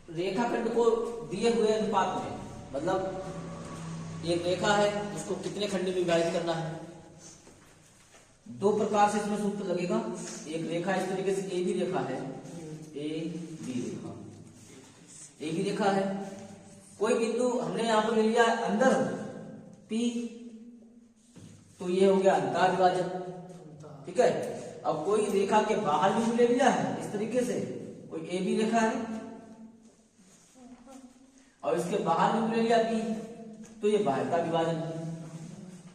रेखाखंड को दिए हुए अनुपात में, मतलब एक रेखा है उसको कितने खंड में विभाजित करना है। दो प्रकार से इसमें सूत्र लगेगा। एक रेखा इस तरीके से ए बी रेखा है, A B Rekha, A B रेखा है। कोई बिंदु हमने यहां पर ले लिया अंदर P, तो ये हो गया अंतः विभाजन, ठीक है। अब कोई रेखा के बाहर बिंदु ले लिया है इस तरीके से, कोई ए बी रेखा है और इसके बाहर बिंदु ले लिया P, तो ये बाह्यता विभाजन है।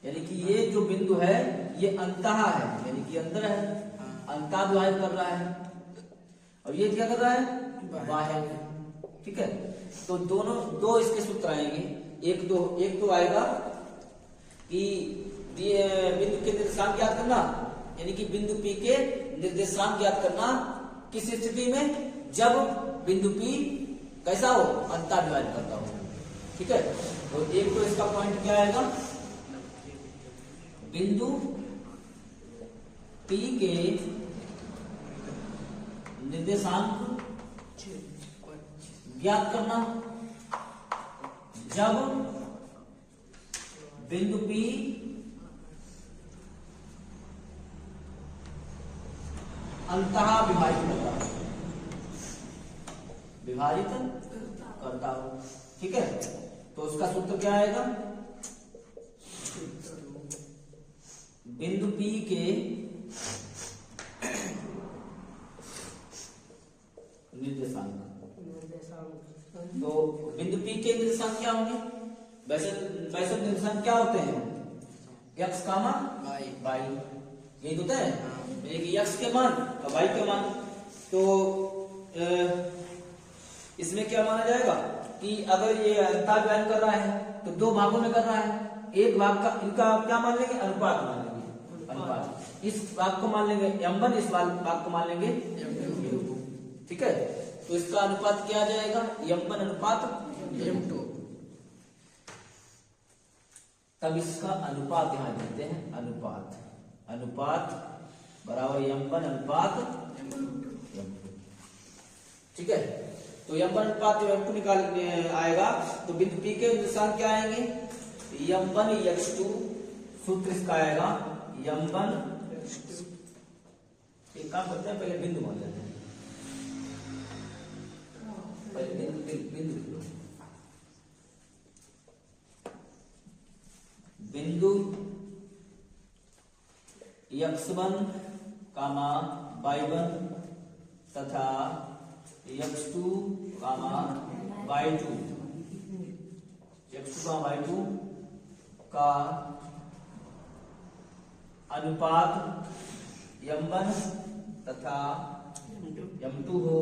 यानी कि ये जो बिंदु है ये अंतः है, यानी कि अंदर है, अंतः विभाजन कर रहा है, और ये क्या कर रहा है, बाह्य, ठीक है। तो दोनों दो इसके सूत्र आएंगे। एक तो आएगा कि बिंदु के निर्देशांक ज्ञात करना, यानी कि बिंदु P के निर्देशांक ज्ञात करना किस स्थिति में, जब बिंदु P कैसा हो, अंतः विभाजन करता हो, ठीक है। तो एक तो इसका पॉइंट क्या आएगा, बिंदु P के निर्देशांक ज्ञात करना जब बिंदु P अंतः विभाजित करता हो, ठीक है। तो उसका सूत्र क्या आएगा, बिंदु P के निर्देशांक, तो बिंदु P के निर्देशांक क्या होंगे, वैसे निर्देशांक क्या होते हैं, x, y, यही होता है, x के मान और y के मान। तो इसमें क्या माना जाएगा कि अगर ये अंतः विभाजन कर रहा है तो दो भागों में कर रहा है, एक भाग का इनका क्या मान लेंगे, अनुपात मान लेंगे, अनुपात, इस भाग को मान लेंगे m1, इस भाग को मान लेंगे m2, ठीक है। तो इसका अनुपात क्या आ जाएगा, m1 अनुपात m2, तब इसका अनुपात यहां देते हैं, अनुपात बराबर m1 अनुपात m2, ठीक है। तो m1 अनुपात m2 निकालने आएगा, तो बिंदु P के निर्देशांक क्या आएंगे, m1 x2, सूत्र इसका आएगा m1, एक काम करते हैं पहले बिंदु मान लेते हैं, पहले बिंदु x1, y1 तथा x2, y2, का अनुपात m1 तथा m2 हो,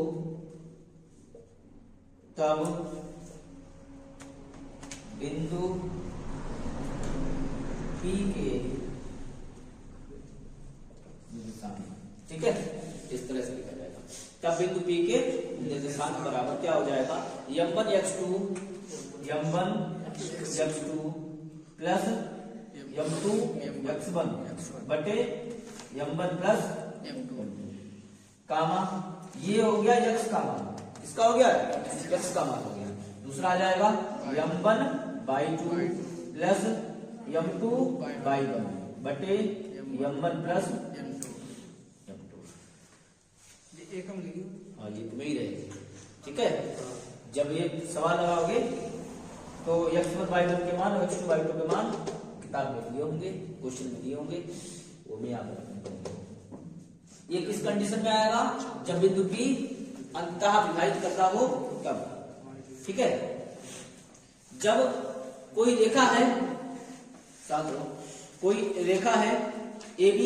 तब बिंदु P के निर्देशांक, ठीक है, इस तरह से लिखा जाएगा। तब बिंदु P के निर्देशांक बराबर क्या हो जाएगा, m1 x2 plus m2 x1 बटे m1 प्लस m2, कामा ये हो गया x का मान, इसका हो गया x का मान हो गया। दूसरा आ जाएगा m1 y2 plus m2 y1 बटे m1 प्लस m2। ये हम लिखिए, हाँ ये तुम्हें ही रहेगी, ठीक है। जब ये सवाल लगाओगे तो x1 y1 के मान और x2 y2 के मान किताब में दिए होंगे, क्वेश्चन में दिए होंगे, वो मैं याद रखना। ये किस कंडीशन में आएगा, जब बिंदु P अंतः विभाजित करता हो तब, ठीक है। जब कोई रेखा है, साथ लो, कोई रेखा है AB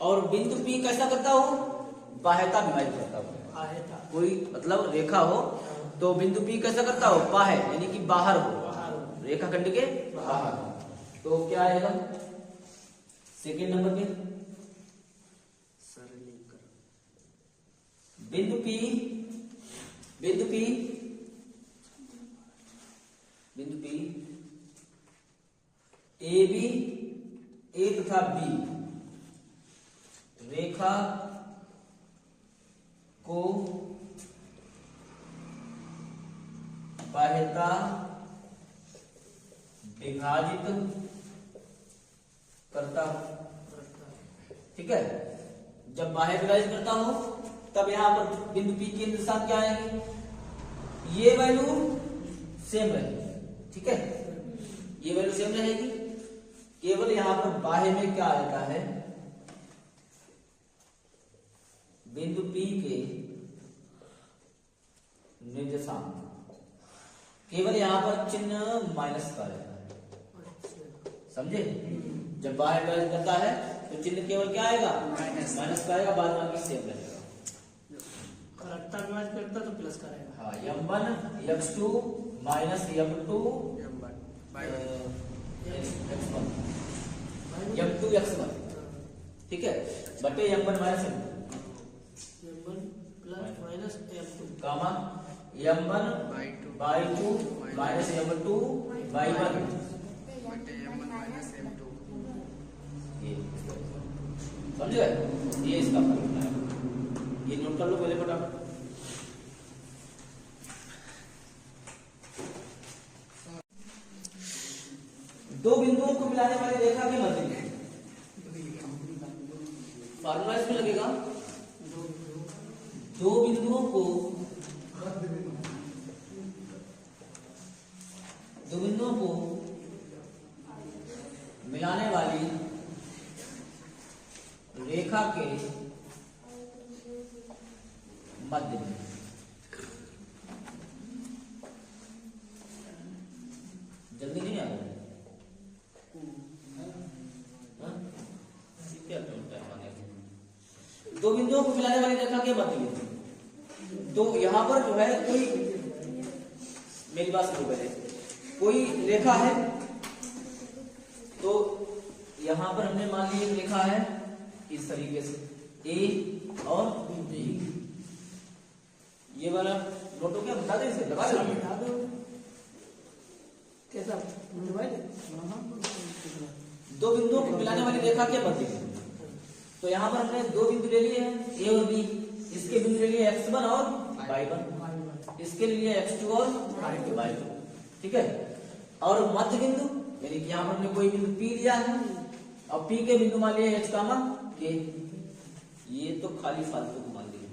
और बिंदु P कैसा करता हो, बाह्यता विभाजित करता हो, कोई मतलब रेखा हो तो बिंदु P कैसा करता हो, बाह्य, यानी कि बाहर हो, रेखाखंड के बाहर हो, तो क्या आएगा सेकेंड नंबर पे, बिंदु P AB, A तथा B रेखा को सहायता विभाजित करता हूं। ठीक है, जब बाह्य विभाजित करता हूं तब यहां पर बिंदु P के निर्देशांक क्या आएंगे, ये वैल्यू सेम रहेगी। ठीक है, ये वैल्यू सेम रहेगी, केवल यहां पर बाह्य में क्या आता है, बिंदु P के निर्देशांक केवल यहां पर चिन्ह माइनस का रहता है। समझे, जब बाह्य विभाजित करता है तो चिन्ह केवल क्या आएगा, माइनस का आएगा, बाद बाकी सेम रहेगा। रट्टा विभाजित करता तो प्लस का रहेगा। हाँ, m1 x2 minus m2 x1 m2 x1। ठीक है, बटे m1 minus m1 plus minus m2 comma m1 by 2 minus m2 by 1 बटे m1 माइनस m2। ये समझ गए, ये इसका फॉर्मूला है, ये नोट कर लो पहले फटाफट। दो बिंदुओं को मिलाने वाली रेखा के मध्य फॉर्मूला इसमें लगेगा, दो बिंदुओं को मिलाने वाली रेखा के मध्य में जल्दी नहीं आ रहा, क्या चलता है, दो बिंदुओं को मिलाने वाली रेखा के मध्य में। तो यहां पर जो है कोई, मेरी बात सुनो पहले, कोई रेखा है, तो यहां पर हमने मान ली एक रेखा है इस तरीके से A और B। ये वाला नोटो क्या बता दे, इसे लगा दो, कैसा दो बिंदुओं को मिलाने वाली रेखा के मध्य में। तो यहाँ पर हमने दो बिंदु ले लिए हैं, ए और बी। इसके बिंदु ले लिए x1 और y1, इसके लिए x2 और y2। ठीक है, और मध्य बिंदु यानी कि यहाँ पर हमने कोई बिंदु P लिया है और P के बिंदु मान लिए h कामा k। ये तो खाली फालतू को मान लिए,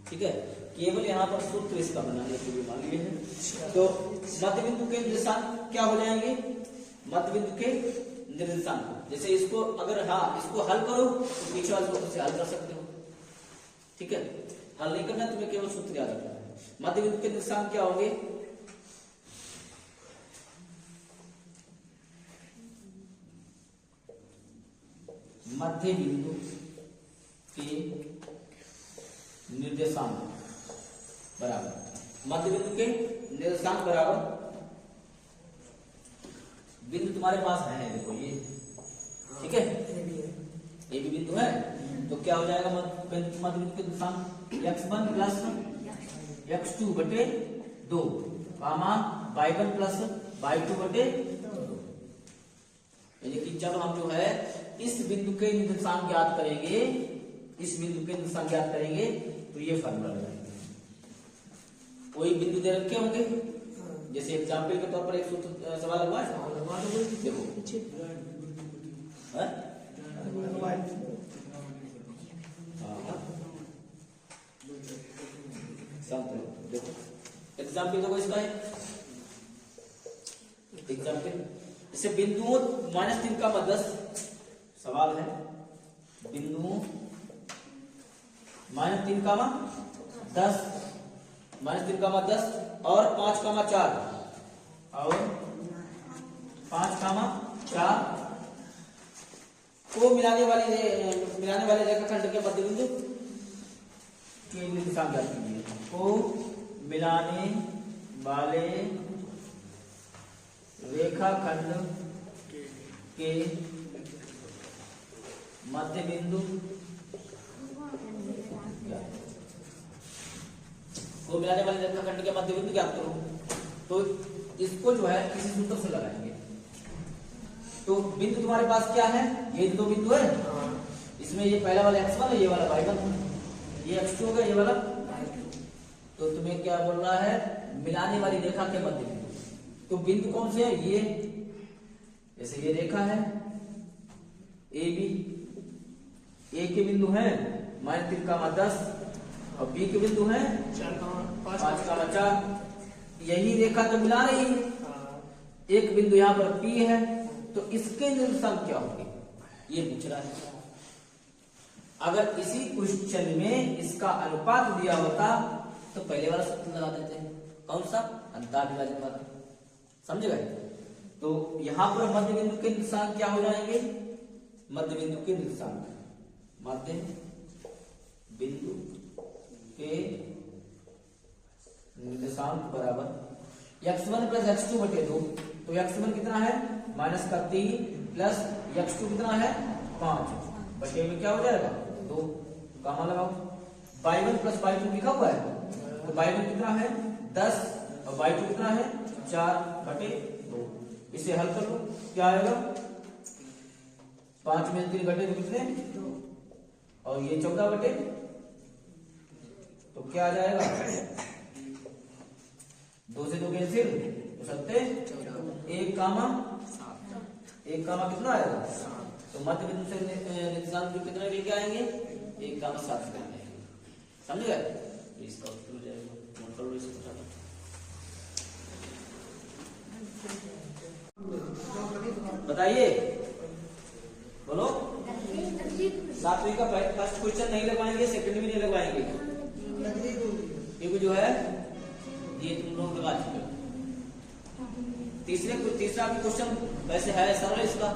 ठीक है, केवल यहाँ पर सूत्र इसका बनाने के लिए मान लिए हैं। तो मध्य बिंदु के निर्देशांक क्या हो जाएंगे, मध्य बिंदु के निर्देशांक, जैसे इसको अगर इसको हल करो तो पीछे वाले सूत्र से हल कर सकते हो। ठीक है, हल नहीं करना, तुम्हें केवल सूत्र याद रखना है। मध्य बिंदु के निर्देशांक क्या होंगे, मध्य बिंदु के निर्देशांक बराबर, मध्य बिंदु के निर्देशांक बराबर, बिंदु तुम्हारे पास है, देखो ये, ठीक है, ये भी बिंदु है, तो क्या हो जाएगा मध्य बिंदु के निर्देशांक x1 प्लस x2 बटे 2 कामा y1 प्लस y2 बटे 2। यानी कि जब हम जो है इस बिंदु के निर्देशांक ज्ञात करेंगे, इस बिंदु के निर्देशांक ज्ञात करेंगे, तो ये फॉर्मूला लगाएंगे। कोई बिंदु दे रखे होंगे, जैसे एग्जाम्पल के तौर पर एक सूत्र सवाल लगवा है, देखो देखो एग्जाम्पल देखो इसका है, एग्जाम्पल जैसे बिंदुओं -3 का 10 सवाल है, बिंदुओं -3 का 10 -3 का 10 और 5 का 4 और 5 का 4 को मिलाने वाले रेखाखंड के मध्य बिंदु के निर्देशांक ज्ञात कीजिए। को मिलाने वाले रेखाखंड के मध्य बिंदु को मिलाने वाले रेखाखंड के मध्य बिंदु ज्ञात करो। तो इसको जो है किसी सूत्र से लगाएंगे। तो बिंदु तुम्हारे पास क्या है, ये दो बिंदु है, इसमें ये पहला वाला x1 है, ये वाला y1, ये x2 होगा, ये वाला। तो तुम्हें क्या बोलना है, मिलाने वाली रेखा के मध्य बिंदु। तो बिंदु कौन से है? ये जैसे ये रेखा है ए बी, ए के बिंदु है -3,10 और बी के बिंदु है 5,4। यही रेखा तो मिला रही है। एक बिंदु यहाँ पर P है, तो इसके निर्देशांक क्या होंगे ये पूछ रहा है। अगर इसी क्वेश्चन में इसका अनुपात दिया होता तो पहले वाला सूत्र लगा देते हैं। कौन सा? अंतराल विभाजन वाला। समझ गए? तो यहां पर मध्य बिंदु के निर्देशांक क्या हो जाएंगे? मध्य बिंदु के निर्देशांक, मध्य बिंदु के निर्देशांक बराबर x1 प्लस x2 बटे 2। तो x1 कितना है? -3 प्लस x2 कितना है? 5 बटे में क्या हो जाएगा? 2। गामा लगाओ। y1 प्लस y2 लिखा हुआ है, तो y1 कितना है? 10 और y2 कितना है? 4 बटे 2। इसे हल कर लो, क्या आएगा? 5 में 3 घटे तो कितने? और ये 14 बटे, तो क्या आ जाएगा? 2 से 2 कैंसिल, तो 7 1 कामा 1 कितना आएगा? तो मध्य बिंदु से निर्देशांक जो कितने लेके आएंगे? 1 कामा 7 लेके आएंगे। समझ गए? इसका उत्तर हो जाएगा। नोट कर लो इसे फटाफट। बताइए, बोलो। 7वीं का फर्स्ट क्वेश्चन नहीं लगवाएंगे, सेकंड भी नहीं लगवाएंगे, क्योंकि जो है ये तुम लोग लगा चुके हो। तीसरा भी क्वेश्चन वैसे है सरल इसका।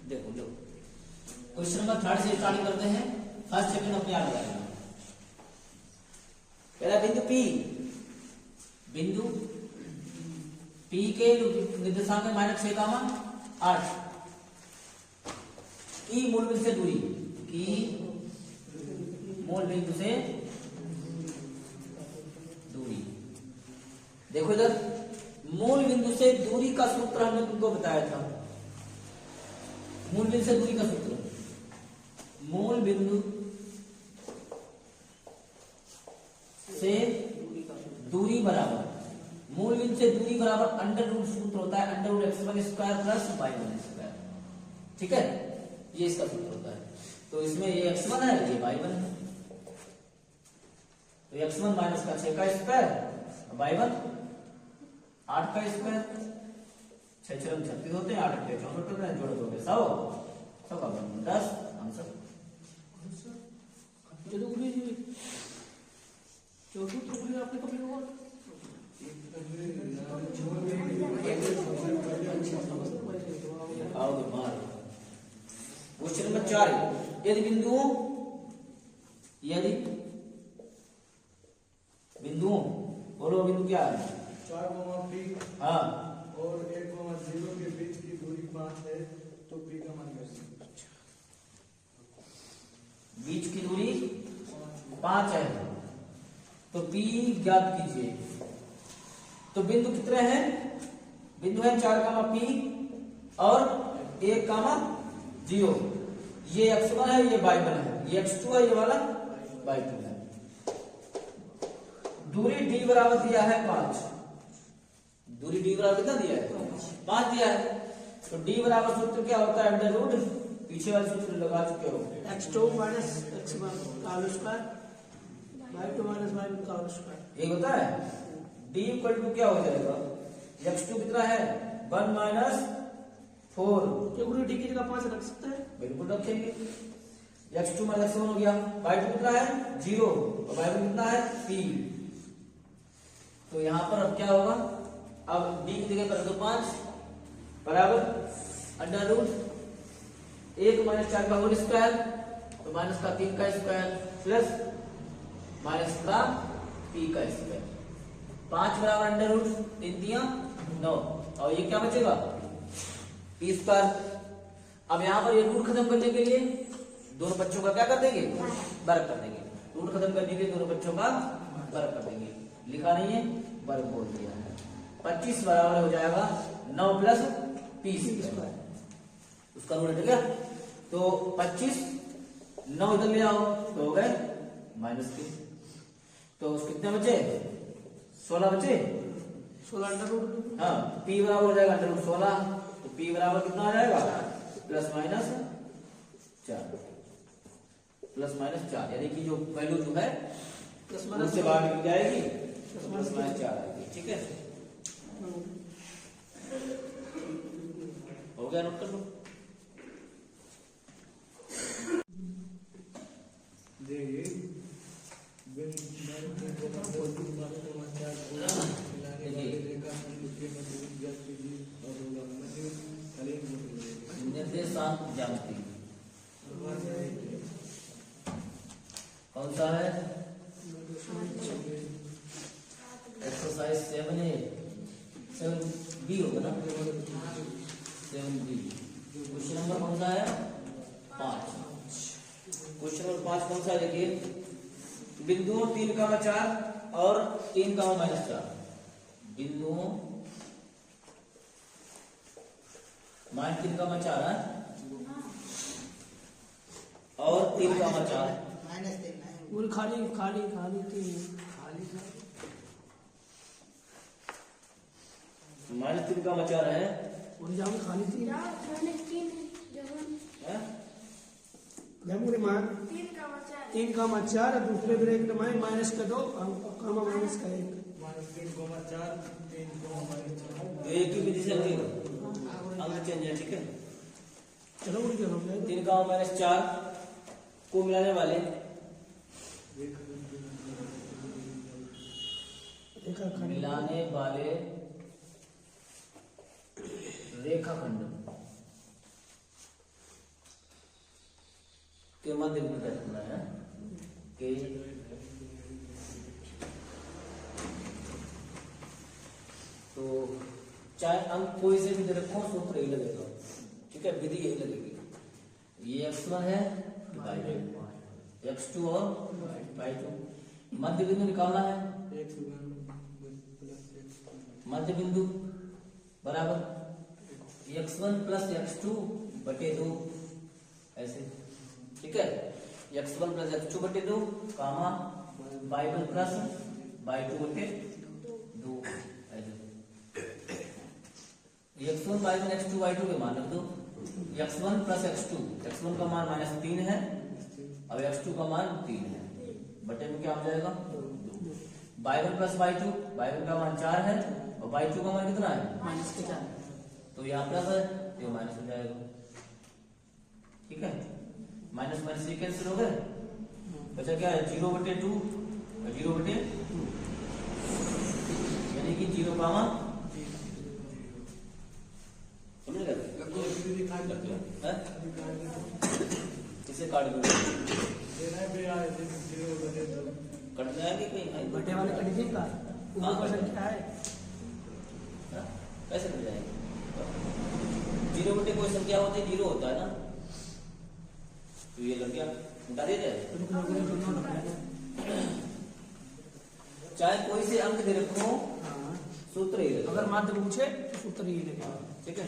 देखो लो, क्वेश्चन नंबर 3 से स्टार्ट करते हैं। फर्स्ट सेकंड अपने आप लगाएंगे। पहला बिंदु P के निर्देशांक है -6,8 की मूल बिंदु से दूरी, की मूल बिंदु से दूरी। देखो इधर, मूल बिंदु से दूरी का सूत्र हमने तुमको बताया था। मूल बिंदु से दूरी का सूत्र, मूल बिंदु से दूरी बराबर, मूल बिंदु से दूरी बराबर √ सूत्र होता है, √x1² प्लस y1²। ठीक है, ये इसका सूत्र होता है। तो इसमें ये x1 है, ये y1 है। तो x1 माइनस का 6 का स्क्वायर, y1 8 का स्क्वायर। 6 6 36 होते हैं, 8 8 64 होते हैं, जोड़ दोगे 100 का 10 आंसर। आपने कभी हुआ? क्वेश्चन नंबर 4, यदि बिंदुओं बोलो, बिंदु क्या है? 4, P हाँ, और 1, 0 के बीच की दूरी 5 है, तो P का मान कैसे? बीच की दूरी 5 है, तो P ज्ञात कीजिए। तो बिंदु कितने हैं? बिंदु है 4, P और 1, 0। ये x1 है, ये y1 है, ये x2 है, ये वाला y2 है। दूरी d बराबर दिया है 5। दूरी d बराबर कितना दिया है? 5 दिया है। तो d बराबर सूत्र क्या होता है? √ पीछे वाले सूत्र लगा चुके हो। x2 माइनस x1 का whole square, y2 minus y1 का होल स्क्वायर। ये होता है d = क्या हो जाएगा? x2 कितना है? 1 - 4। डी की जगह 5 रख सकते हैं? बिल्कुल रखेंगे। x2 - x1 हो गया। y2 कितना है? 0 और y1 कितना है? 3। तो यहां पर अब क्या होगा? अब d की जगह कर दो 5 बराबर √ 1 - 4 का होल स्क्वायर, तो -3 का स्क्वायर प्लस -का p का स्क्वायर। 5 बराबर √ 3 9, और ये क्या बचेगा? p²। अब यहाँ पर ये रूट खत्म करने के लिए दोनों बच्चों का क्या कर देंगे? वर्ग कर देंगे। रूट खत्म करने के लिए दोनों बच्चों का वर्ग कर देंगे। लिखा नहीं है, वर्ग बोल दिया है। 25 बराबर हो जाएगा 9 प्लस p²। उसका रूट हट गया, तो 25 9 इधर ले आओ तो हो गए -3। तो कितने बचे? 16 बचे। 16 अंडर रूट। हाँ, p बराबर हो जाएगा अंडर रूट 16, तो p बराबर कितना आ जाएगा? प्लस माइनस 4, प्लस माइनस 4, यानी कि जो वैल्यू जो है प्लस उससे बाहर निकल जाएगी, प्लस माइनस 4 आएगी। ठीक है, हो गया, नोट कर लो। निर्देशांक ज्यामिति कौन सा है? एक्सरसाइज 7A 7B होगा ना, 7B। क्वेश्चन नंबर कौन सा है? 5। क्वेश्चन नंबर 5 कौन सा है? देखिए, बिंदुओं 3,4 और 3,-4, बिंदुओं -3,4 है और 3,4 पूरी खाली खाली खाली थी। -3,4 है पूरी जाम खाली थी। हैं? जब मान 3,4 और दूसरे ब्रैकेट में माइनस का 2 कामा माइनस का 1। तो एक ही विधि से अंक चेंज है। ठीक है, चलो उड़ गया हो गया। 3,-4 को मिलाने वाले रेखाखंड के मध्य में रखना है कि तो चाहे अंक कोई से भी दे रखो, सूत्र यही लगेगा। ठीक है, विधि यही लगेगी। ये x1 है, x2 और y2। मध्य बिंदु निकालना है। मध्य बिंदु बराबर x1 प्लस x2 बटे 2, ऐसे। ठीक है, x1 प्लस x2 बटे 2 कामा y1 प्लस y2 बटे 2, ऐसे। x1 y1 x2 y2 के मान रख दो। x1 प्लस x1 का मान -3 है और x2 का मान 3 है, बटे में क्या हो जाएगा? 2। y1 प्लस y2, y1 का मान 4 है और y2 का मान कितना है? -4। तो यहाँ प्लस है तो ये माइनस हो जाएगा। ठीक है, माइनस माइनस से कैंसिल हो गए, बचा क्या है? 0/2 और 0/2, यानी कि 0 कामा समझ गए? किसे काट दो? कट जाएगी कहीं? बटे वाले कट जी का ऊपर संख्या है, कैसे कट जाएगी? 0/2 कोई संख्या होती है, 0 होता है ना, तो ये लग गया, उठा दिया जाए। चाहे कोई से अंक दे रखो, सूत्र ही अगर माध्य पूछे तो सूत्र ही लगेगा। ठीक है,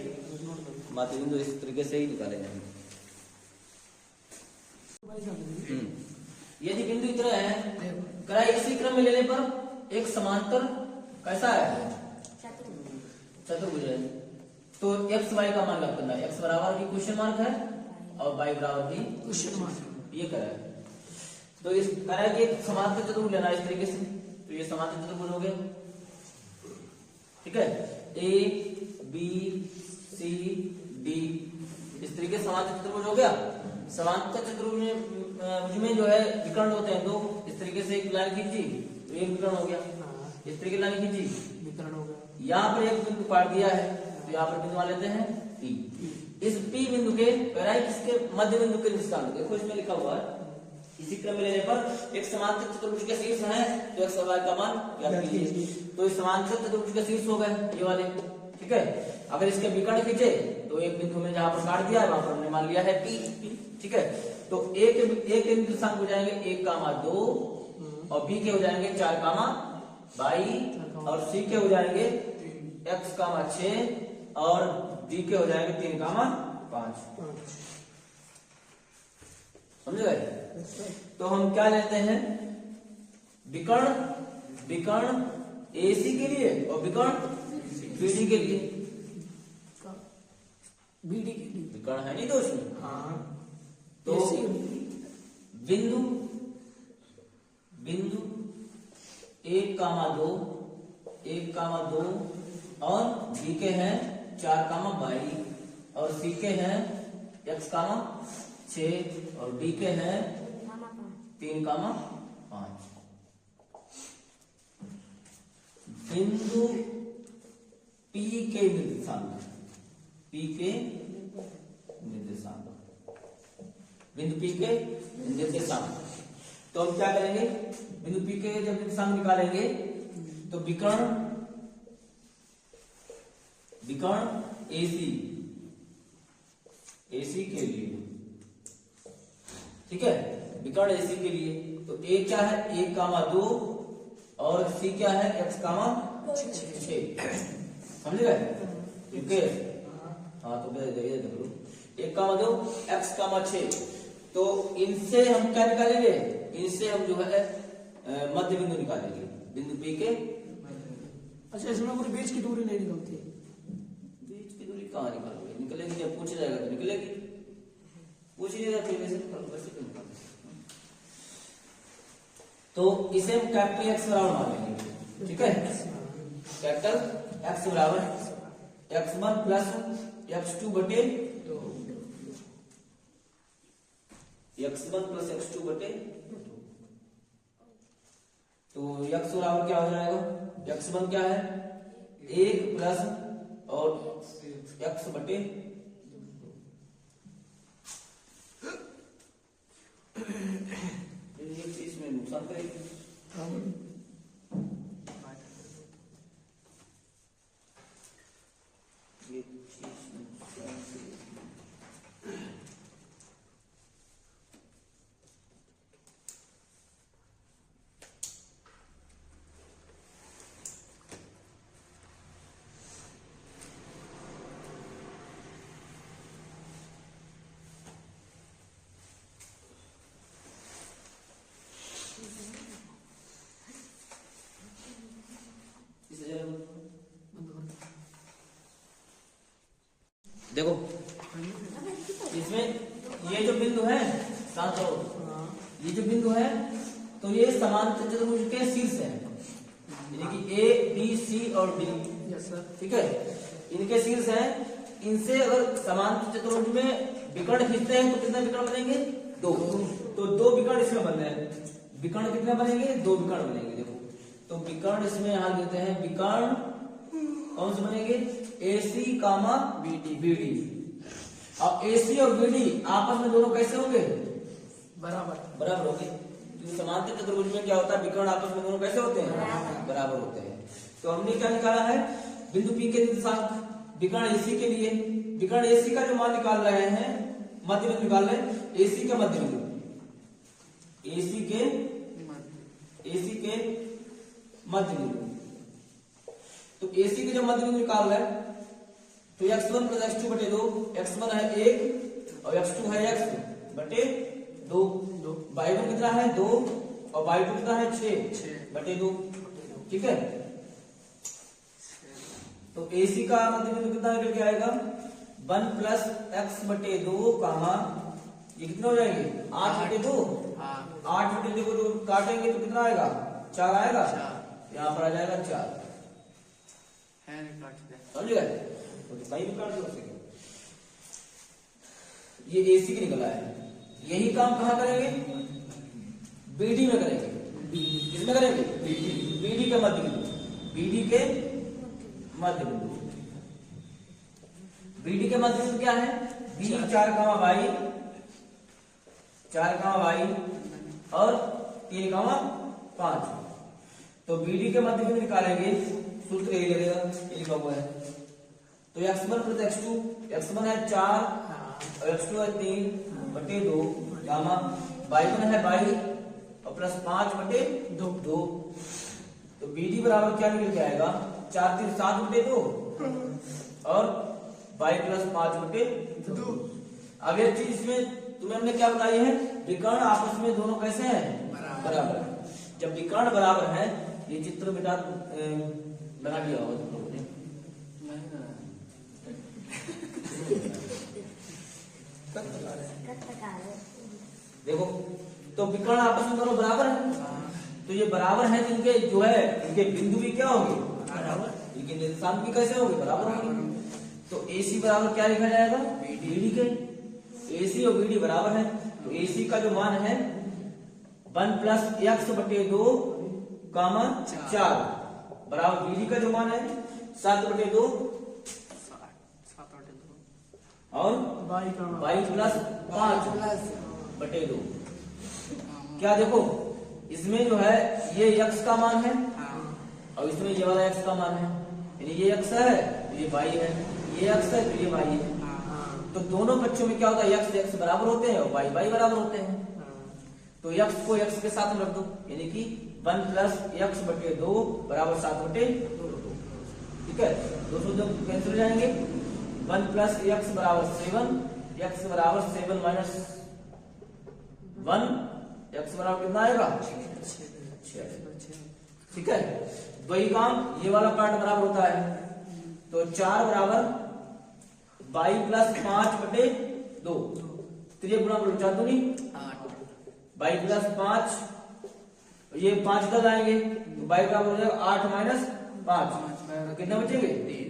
माध्य बिंदु इस तरीके से ही निकाले जाएंगे। यदि बिंदु इतना है, कराई इसी क्रम में लेने पर एक समांतर कैसा है? चतुर्भुज है। तो x y का मान ज्ञात करना है। x बराबर की क्वेश्चन मार्क है और y बराबर की क्वेश्चन मार्क, ये करा है। तो इस करा कि एक समांतर चतुर्भुज लेना है इस तरीके से, तो ये समांतर चतुर्भुज हो गया। ठीक है, a b c d इस तरीके से समांतर चतुर्भुज हो गया। समांतर चतुर्भुज में जो है विकर्ण होते हैं 2, इस तरीके से एक लाइन खींची तो एक विकर्ण हो गया, इस तरीके लाइन खींची विकर्ण हो गया। यहाँ पर एक बिंदु काट दिया है, तो यहाँ पर बिंदु मान लेते हैं P। इस P बिंदु के किसके मध्य बिंदु के निर्देशांक देखो, इसमें लिखा हुआ है इसी क्रम में लेने पर एक समांतर चतुर्भुज के शीर्ष है, तो x और y का मान ज्ञात कीजिए। तो इस समांतर चतुर्भुज के शीर्ष हो गए ये वाले। ठीक है, अगर इसके विकर्ण खींचे तो एक बिंदु में जहां पर काट दिया है वहां पर हमने मान लिया है P। ठीक है, तो A के निर्देशांक हो जाएंगे 1,2 और B के हो जाएंगे 4,22 और C के हो जाएंगे x,6 और D के हो जाएंगे 3,5। समझ गए? तो हम क्या लेते हैं? विकर्ण AC के लिए और विकर्ण BD के लिए। BD के लिए विकर्ण है नहीं तो उसमें। हाँ तो AC बिंदु 1,2 और B के हैं 4,22 और C के हैं X, 6 और D के हैं 3,5। बिंदु P के निर्देशांक, बिंदु P के निर्देशांक। तो हम क्या करेंगे, बिंदु P के जब निर्देशांक निकालेंगे तो विकर्ण AC के लिए, ठीक है, विकर्ण AC के लिए तो A क्या है 1,2 और C क्या है X, 6। समझ गए? ठीक है, हाँ तो देख लो 1,2 X, 6। तो इनसे हम क्या निकालेंगे, इनसे हम जो है मध्य बिंदु निकालेंगे, बिंदु P के। अच्छा इसमें पूरी बीच की दूरी नहीं निकलती? बीच की दूरी कहाँ निकालोगे, निकलेगी जब पूछ जाएगा तो निकलेगी, पूछ ही नहीं फिर वैसे निकाल। तो इसे हम कैपिटल X बराबर मान लेंगे, ठीक है, कैपिटल X बराबर X1 प्लस X2 बटे तो X बराबर क्या हो जाएगा, X1 क्या है 1 प्लस और X बटे एक चीज में नुकसान करेगी। ये चीज नुकसान करेगी। देखो इसमें ये जो बिंदु है सातों, ये जो बिंदु है तो ये समांतर चतुर्भुज के शीर्ष है, यानी कि A, B, C और D, ठीक है, इनके शीर्ष है। इनसे अगर समांतर चतुर्भुज में विकर्ण खींचते हैं तो कितने विकर्ण बनेंगे 2, तो 2 विकर्ण इसमें बन रहे हैं। विकर्ण कितने बनेंगे 2 विकर्ण बनेंगे। देखो तो विकर्ण इसमें यहां देते हैं, विकर्ण कौन से बनेंगे AC, BD। अब AC और BD आपस में दोनों कैसे होंगे बराबर होंगे, क्योंकि समांतर चतुर्भुज में क्या होता है विकर्ण आपस में दोनों कैसे होते हैं बराबर होते हैं। तो हमने क्या निकाला है, बिंदु P के निर्देशांक विकर्ण AC के लिए, विकर्ण AC का जो मान निकाल रहे हैं, मध्य बिंदु निकाल रहे हैं, AC का मध्य बिंदु, AC के मध्य बिंदु। तो AC के जो मध्य बिंदु निकाल रहे हैं तो X1 प्लस X2 बटे 2, X1 है 1 और X2 है X बटे 2, Y1 कितना है 2 और Y2 कितना है 6 बटे 2, ठीक है। तो AC का मध्य बिंदु कितना निकल के आएगा 1 प्लस X बटे 2 कामा ये कितना हो जाएंगे 8 बटे 2, 8 बटे 2 को जो काटेंगे तो कितना आएगा 4 आएगा, यहाँ पर आ जाएगा 4, समझ गए, तो सही भी काट दो। ये AC की निकला है, यही काम कहाँ करेंगे BD में करेंगे, किसमें करेंगे BD के मध्य बिंदु, BD के मध्य बिंदु। BD के मध्य बिंदु क्या है B 4,22 और 3,5। तो BD के मध्य बिंदु निकालेंगे, सूत्र यही लगेगा, ये लिखा हुआ है। तो X1 प्लस X2, X1 है 4 और X2 है 3 बटे 2 गामा, Y1 है 22 और प्लस 5 बटे 2। तो BD बराबर क्या निकल के आएगा 4 3 7 बटे 2 और Y प्लस 5 बटे 2। अब एक चीज इसमें तुम्हें हमने क्या बताई है, विकर्ण आपस में दोनों कैसे हैं बराबर, जब विकर्ण बराबर है, ये चित्र बेटा बना लिया होगा तुम लोगों ने। देखो तो विकर्ण आपस में दोनों बराबर है, तो ये बराबर है, इनके जो है इनके बिंदु भी क्या होंगे बराबर, इनके निर्देशांक भी कैसे होंगे बराबर होंगे। तो AC बराबर क्या लिखा जाएगा BD के, AC और BD बराबर है, तो AC का जो मान है 1 + x/2 4 बराबर BD का जो मान है 7/2 और y + 5/2। क्या देखो इसमें जो है ये x का मान है और इसमें ये वाला x का मान है, यानी ये x है तो ये y है, ये x है तो ये y है। तो दोनों बच्चों में क्या होता है x बराबर होते हैं और y बराबर होते हैं। तो x को x के साथ में रख दो, यानी कि 1 + x/2 बराबर 7/2। ठीक है, 2 कैंसिल हो जाएंगे। 1 + x बराबर 7, x बराबर 7 - 1, x बराबर कितना आएगा 6। ठीक है, वही काम ये वाला पार्ट बराबर होता है, तो 4 बराबर y + 5/2, तो ये गुणा करो 4 दूनी 8, y + 5, ये 5 इधर आएंगे तो y बराबर हो जाएगा 8 - 5, तो कितने बचेंगे 3।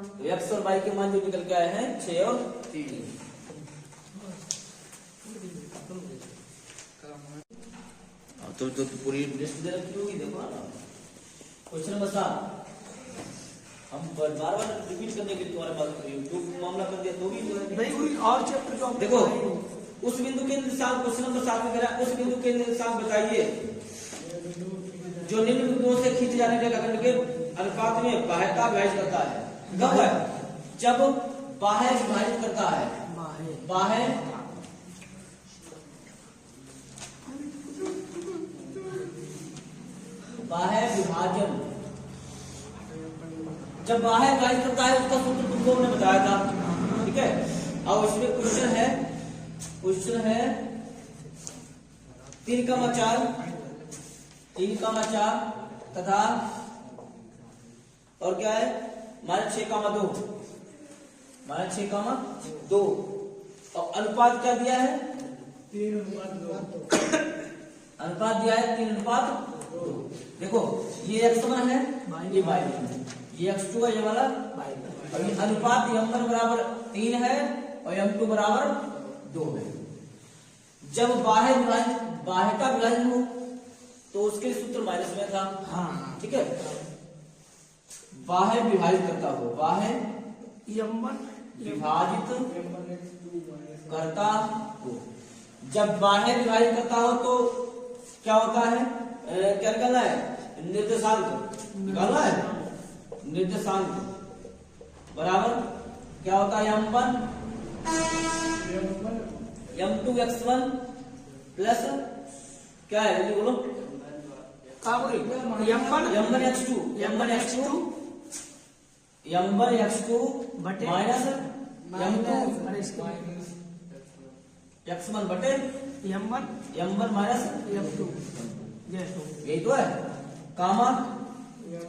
तो x और y के मान जो निकल के आए हैं 6 और 3। तो पूरी लिस्ट दे रखी होगी, देखो ना। क्वेश्चन नंबर 7 हम बार रिपीट करने के लिए तुम्हारे पास यूट्यूब मामला कर दिया तो भी नहीं हुई और चैप्टर जो देखो उस बिंदु के निर्देशांक, क्वेश्चन नंबर 7 में कह रहा है उस बिंदु के निर्देशांक बताइए जो निम्न बिंदुओं से खींचे जाने वाले खंड के अनुपात में बाह्यता विभाजित करता है। कब है जब बाह्य विभाजित करता है, बाह्य विभाजन, जब बाह्य विभाजित करता है उसका सूत्र तुमको हमने बताया था। ठीक है, अब इसमें क्वेश्चन है 3,4 तथा और क्या है -6,2 और अनुपात क्या दिया है 3:2। अनुपात दिया है 3:2। देखो ये x1 है ये y1 है, ये x2 है ये वाला y1 और ये अनुपात m1 बराबर 3 है और m2 बराबर 2 है। जब बाह्यता विभाजन हो तो उसके सूत्र माइनस में था। हाँ ठीक है, बाह्य विभाजित करता हो, बाह्य विभाजित करता हो, जब बाह्य विभाजित करता हो तो क्या होता है, क्या निकालना है निर्देशांक निकालना है। निर्देशांक बराबर क्या होता है m1 m2 x1 प्लस क्या है जल्दी बोलो m1 x2 माइनस x1 बटे m1 माइनस m2, यही तो है कामा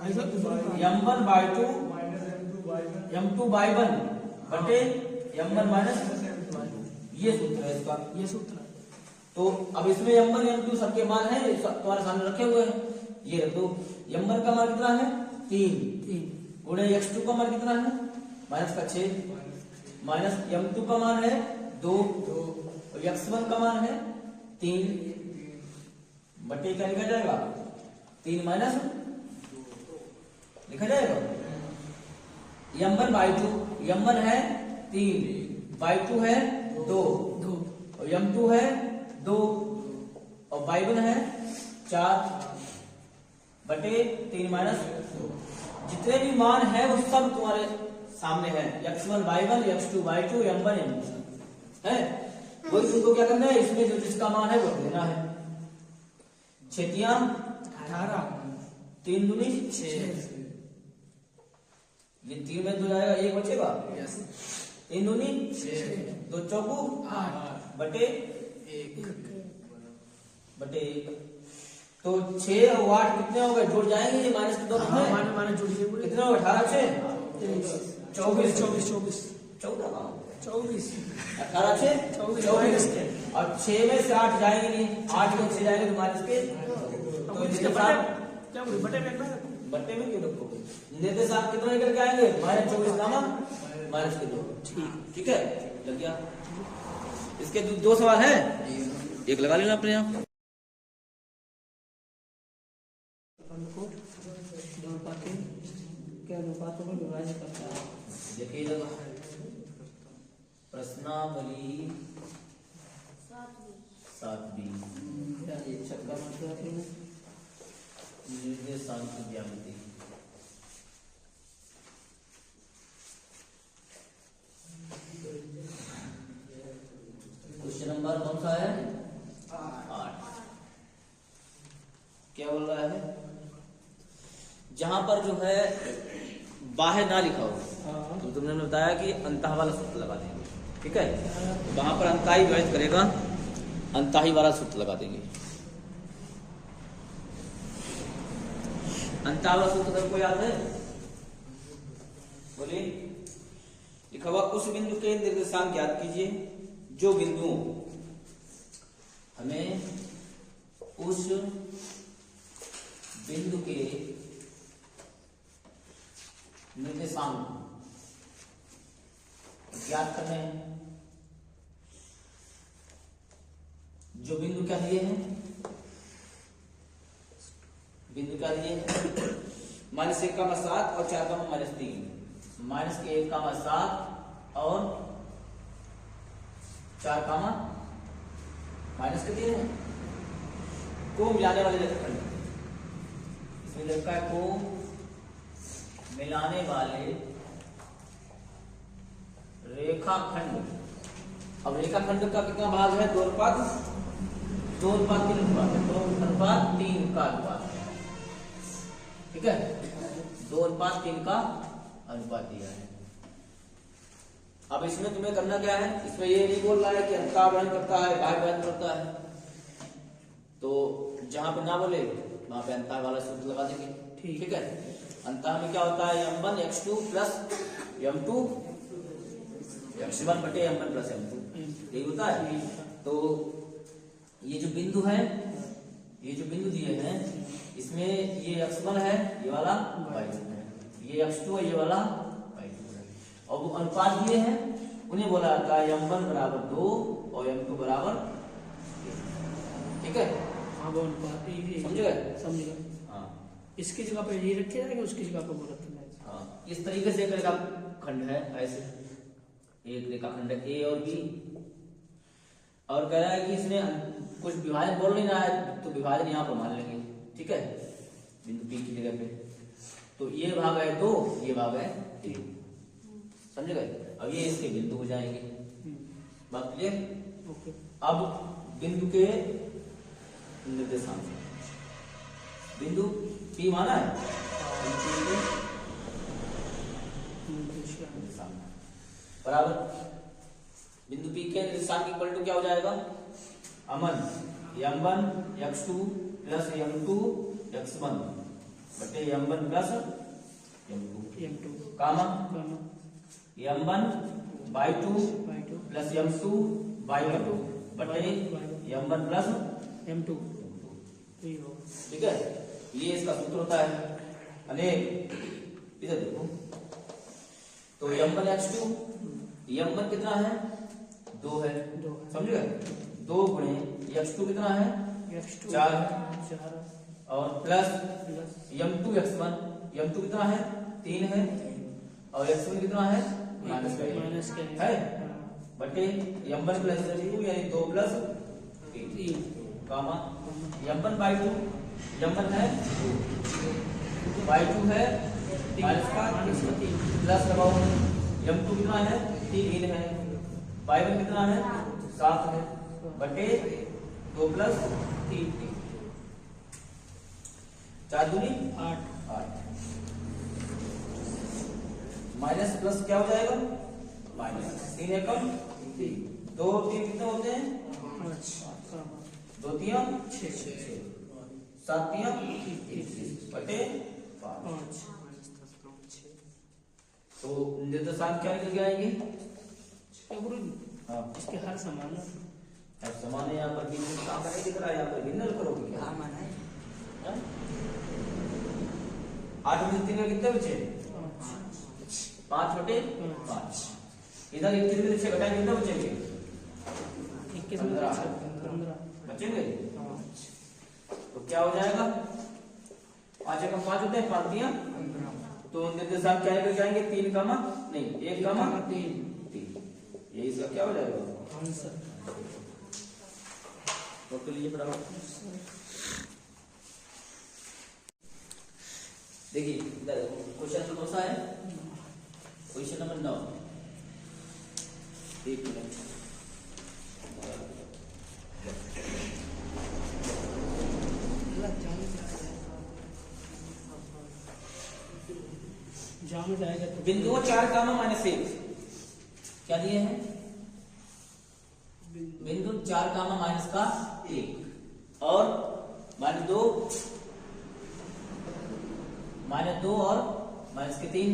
m1/2 m2 y1 बटे m1 माइनस, ये सूत्र है इसका, ये सूत्र। तो अब इसमें m1 m2 सबके मान है तुम्हारे सामने रखे हुए हैं, ये रख दो। m1 का मान कितना है 3 गुणे x2 का मान कितना है -6 माइनस m2 का मान है 2 और x1 का मान है 3 बटे क्या लिखा जाएगा 3 माइनस लिखा जाएगा m1 है 3 y2 है 2 और m2 है 2 और y1 है 4 बटे 3 माइनस 2। जितने भी मान है वो सब तुम्हारे सामने है, x1 y1 x2 y2 m1 m2 है। वही तुमको क्या करना है, इसमें जो जिसका मान है वो लेना है। 6 18 3 दूनी 6, ये 3 में 2 जाएगा 1 बचेगा 3 दूनी 6 2 चौकू 8 बटे 1 बटे 1। तो 6 और 8 कितने हो गए, जुड़ जाएंगे ये माइनस के दोनों में। माने माने जुड़िए पूरे कितने हो गए, 18 6 24 24 24 14 24 18 6 24 24 माइनस के और 6 में से 8 जाएंगे नहीं, 8 में 6 जाएंगे तो माइनस के। तो तो इसके इसके बटे साथ क्या बोले बटे में ना बट्टे में क्यों रखोगे, निर्देशांक कितना निकल के आएंगे, -24 गामा माइनस के 2। ठीक है, लग गया। इसके दो सवाल है, एक लगा लेना अपने यहाँ। क्या अनुपातों में विभाजित करता है। देखिएगा प्रश्नावली 7B ये छक्का मारते हैं निर्देशांक की ज्यामिति। क्वेश्चन नंबर कौन सा है, 8। क्या बोल रहा है, जहां पर जो है बाह्य ना लिखा हो तो तुमने बताया कि अंतः वाला सूत्र लगा देंगे। ठीक है, वहां पर अंताही विभाजित करेगा, अंताही वाला सूत्र लगा देंगे। अंतः वाला सूत्र सबको याद है, बोलिए। लिखा हुआ उस बिंदु के निर्देशांक ज्ञात कीजिए जो बिंदु हमें उस बिंदु के निर्देशांक ज्ञात करने हैं। जो बिंदु क्या दिए हैं, बिंदु क्या दिए हैं, -1,7 और 4,-3, -1,7 और 4,-3 है। को मिलाने वाले रेखाखंड, इसमें लिखा है को मिलाने वाले रेखाखंड। अब रेखाखंड का कितना भाग है, 2:3 का अनुपात है। ठीक है, 2:3 का अनुपात दिया है। अब इसमें तुम्हें करना क्या है, इसमें ये नहीं बोल रहा है कि अंतः वहन करता है, बाह्य वहन करता है, तो जहां पे ना बोले वहां पे अंतः वाला सूत्र लगा देंगे। ठीक है, अंतः में क्या होता है, m1 x2 plus m2 x1 बटे m1 प्लस m2, यही होता है। तो ये जो बिंदु है, ये जो बिंदु दिए हैं, इसमें ये x1 है, ये वाला y2 है, ये x2 है, ये वाला y2 है, और वो अनुपात दिए हैं, उन्हें बोला जाता है m1 बराबर 2 और m2 बराबर 1। ठीक है, हाँ वो अनुपात समझ गए, समझ गए। हाँ इसकी जगह पे ये रखे जाएंगे, उसकी जगह पे वो रखे जाएंगे। हाँ, इस तरीके से एक रेखाखंड है, ऐसे एक रेखाखंड है A और B, और कह रहा है कि इसने कुछ विभाजन बोल नहीं रहा है, तो विभाजन यहाँ पर मान लेंगे। ठीक है, बिंदु P की जगह पे, तो ये भाग है 2, ये भाग है 3, समझ गए। अब ये इसके बिंदु हो जाएंगे, बात क्लियर। ओके, अब बिंदु के निर्देशांक, बिंदु P माना है, बराबर बिंदु P के निर्देशांक इक्वल टू क्या हो जाएगा, अमन m1 x2 plus m2 x1 बटे m1 plus m2 comma m1 y2 plus m2 y1 बटे m1 प्लस m2। ठीक है, ये इसका सूत्र होता है अनेक। इधर देखो, तो m1 x2, m1 कितना है, 2 है, समझ गए, 2 गुणे x2 कितना है, 4 है, और प्लस m2 x1, m2 कितना है, 3 है, और x1 कितना है, माइनस है, बटे m1 प्लस m2 यानी 2 plus 3 comma m1 by 2, m1 है 2, y2 है माइनस का 3 प्लस लगाओ, m2 कितना है, 3 है, y1 कितना है, 7 है, बटे 2 प्लस 3, 4 दूनी 8, माइनस प्लस क्या हो जाएगा, माइनस 3 एकम 2 3 कितने होते हैं, 2 3 6, 7 तिया 21 बटे 5। तो निर्देशांक क्या निकल के आएंगे? हाँ इसके हर समान अब समान है। यहाँ पर भिन्न कहाँ पर नहीं दिख रहा है? यहाँ पर भिन्न करोगे क्या? हाँ माना है। 8 में से 3 में कितने बचे? 5 बटे 5। इधर 21 में से घटाएंगे कितने बचेंगे? 21 में 15 बचेंगे। तो क्या हो जाएगा? 5 एकम 5 होते हैं, 5 तिया 15। तो निर्देशांक क्या निकल जाएंगे? 3 कामा नहीं 1 कामा 3। ये इसका क्या हो जाएगा? आंसर। तो के लिए बराबर देखिए इधर क्वेश्चन नंबर कौन सा है? Question number 9। एक मिनट जाम जाएगा तो बिंदुओं 4 कामा -1 क्या दिए हैं? बिंदु 4 कामा -1 और -2 और -3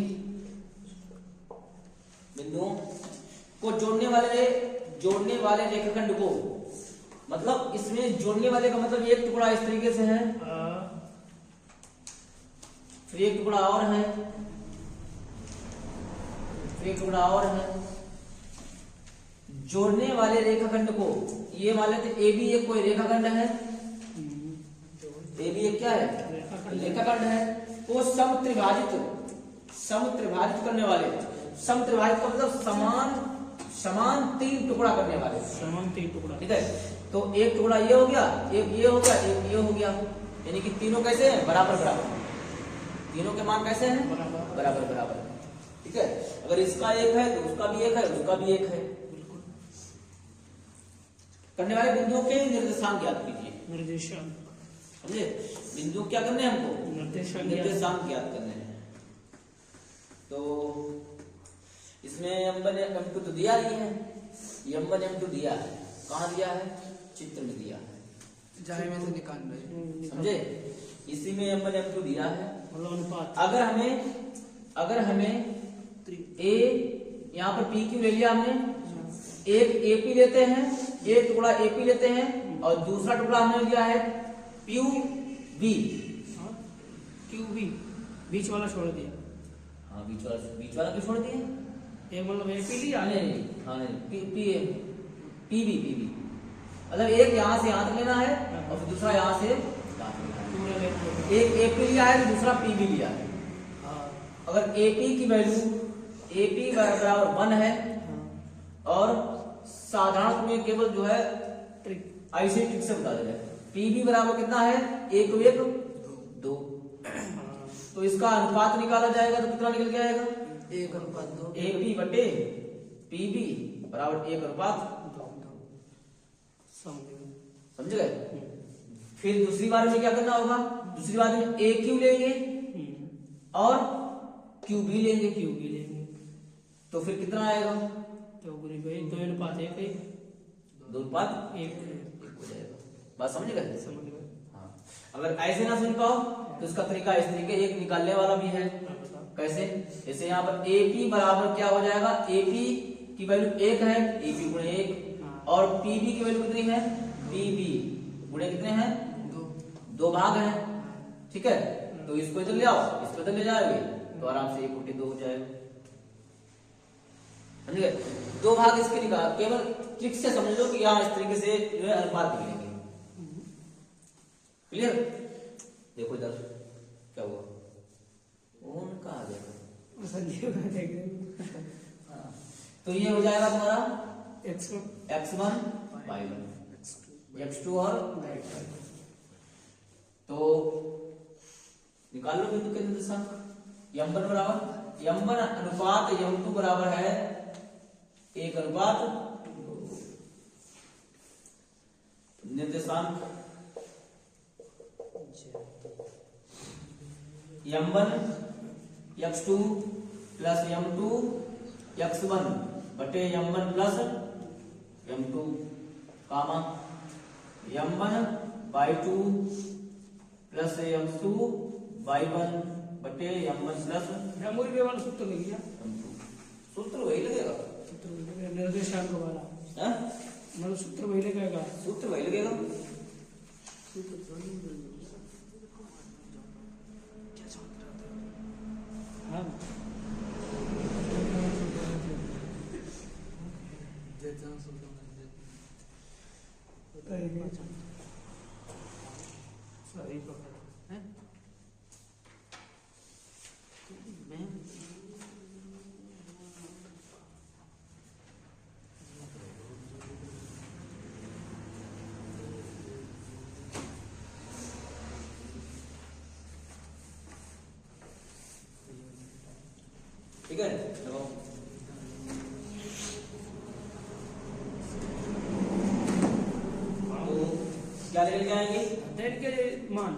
बिंदुओं को जोड़ने वाले रेखाखंड को, मतलब इसमें जोड़ने वाले का मतलब एक टुकड़ा इस तरीके से है, फिर एक टुकड़ा और है, फिर एक टुकड़ा और है। जोड़ने वाले रेखाखंड को ये मान लेते ए बी एक कोई रेखाखंड है, ए बी एक क्या है? रेखाखंड है। को समत्रिभाजित करने वाले, समत्रिभाजित का मतलब समान 3 टुकड़ा करने वाले, समान 3 टुकड़ा। ठीक है। तो एक टुकड़ा ये हो गया, एक ये हो गया, एक ये हो गया, यानी कि तीनों कैसे हैं? बराबर बराबर। तीनों के मान कैसे हैं? बराबर बराबर। ठीक है। अगर इसका एक है तो उसका भी एक है, उसका भी एक है। करने वाले बिंदुओं के निर्देशांक ज्ञात कीजिए। निर्देशांक समझे? बिंदु क्या करने हैं हमको? निर्देशांक ज्ञात करने हैं। तो इसमें m1 m2 तो दिया ही है, m1 m2 दिया है। कहाँ दिया है? चित्र में दिया है, जाए में से निकाल रहे। समझे? इसी में m1 m2 दिया है। अनुपात। अगर हमें a यहाँ पर p क्यों ले लिया हमने? एक AP लेते हैं, एक टुकड़ा AP लेते हैं और दूसरा टुकड़ा हमने लिया है PUB। QB बीच वाला छोड़ दिया। हाँ बीच वाला क्यों छोड़ दिए? एक मतलब AP लिया। नहीं हाँ नहीं PB मतलब एक यहाँ से यहाँ तक लेना है और फिर दूसरा यहाँ से यहाँ तक लेना है। एक AP लिया है, दूसरा PB लिया है। अगर AP की वैल्यू AP बराबर 1 है और साधारण में केवल जो है ऐसे ट्रिक से बता देगा। PB बराबर कितना है? 1 को 1 2। तो इसका अनुपात निकाला जाएगा तो कितना निकल के आएगा? 1:2। AP बटे PB बराबर 1:2। समझ गए? फिर दूसरी बार में क्या करना होगा? दूसरी बार में AQ लेंगे और QB लेंगे। तो फिर कितना आएगा? तो 2:1 हो जाएगा। बात समझ गए? समझ गए। हाँ। अगर ऐसे ना समझ पाओ तो इसका तरीका इस तरीके एक निकालने वाला भी है। कैसे? जैसे यहाँ पर AP बराबर क्या हो जाएगा? AP की वैल्यू 1 है, AP गुणे 1 और PB की वैल्यू कितनी है? PB गुणे कितने हैं? 2 भाग हैं। ठीक है। तो इसको इधर ले आओ, इसको इधर ले जाओगे तो आराम से 1/2 हो जाएगा। समझ गए? 2 भाग इसके निकाल, केवल ट्रिक से समझ लो कि यहाँ इस तरीके से जो है अनुपात निकलेंगे। क्लियर? देखो इधर क्या हुआ? कहाँ आ गया? हाँ। तो ये हो जाएगा तुम्हारा x1 y1 x2 और तो निकाल लो बिंदु के निर्देशांक। m1 बराबर m1 अनुपात m2 बराबर है 1:2। निर्देशांक m1 x2 plus m2 x1 बटे m1 plus m2 comma m1 y2 plus m2 y1 बटे m1 प्लस मेमोरी पे वाला सूत्र लिख दिया, m2। सूत्र वही लगेगा, सूत्र वही लगेगा, निर्देशांक वाला हाँ? मतलब सूत्र वही लगेगा। सूत्र वही लगेगा। हाँ सही पकड़ है। ठीक है, लगाओ। तो क्या लेके जाएंगे? डेट के मान,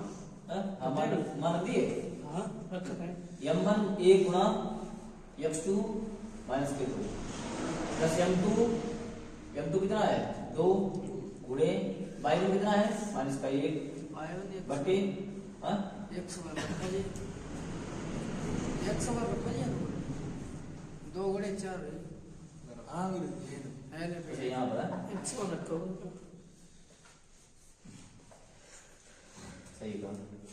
मान दिए हाँ रखा है, m1 1 गुणा x2 minus k2 plus m2 कितना है 2 गुणे y1 कितना है माइनस का 1 बटे एक समय रखा 2 गुणे 4 है अच्छा यहाँ पर है। एक सौ रखो। सही कहा।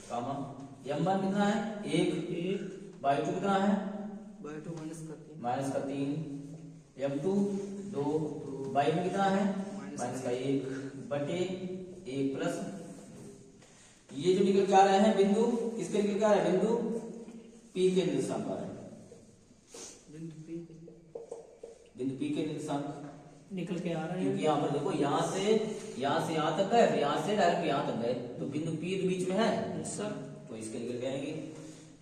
कामा m1 कितना है 1 y2 कितना है बाय 2 माइनस का 3 m2 2 y1 कितना है माइनस का 1 बटे 1 प्लस ये जो निकल के आ रहे हैं बिंदु किसके निकल के आ रहे हैं बिंदु P के निर्देशांक आ रहे हैं। बिंदु P के निर्देशांक निकल के आ रहे हैं, क्योंकि यहाँ पर देखो यहाँ से यहाँ तक है, यहाँ से डायरेक्ट यहाँ तक है, तो बिंदु P तो बीच में है सर तो इसके निकल के आएंगे।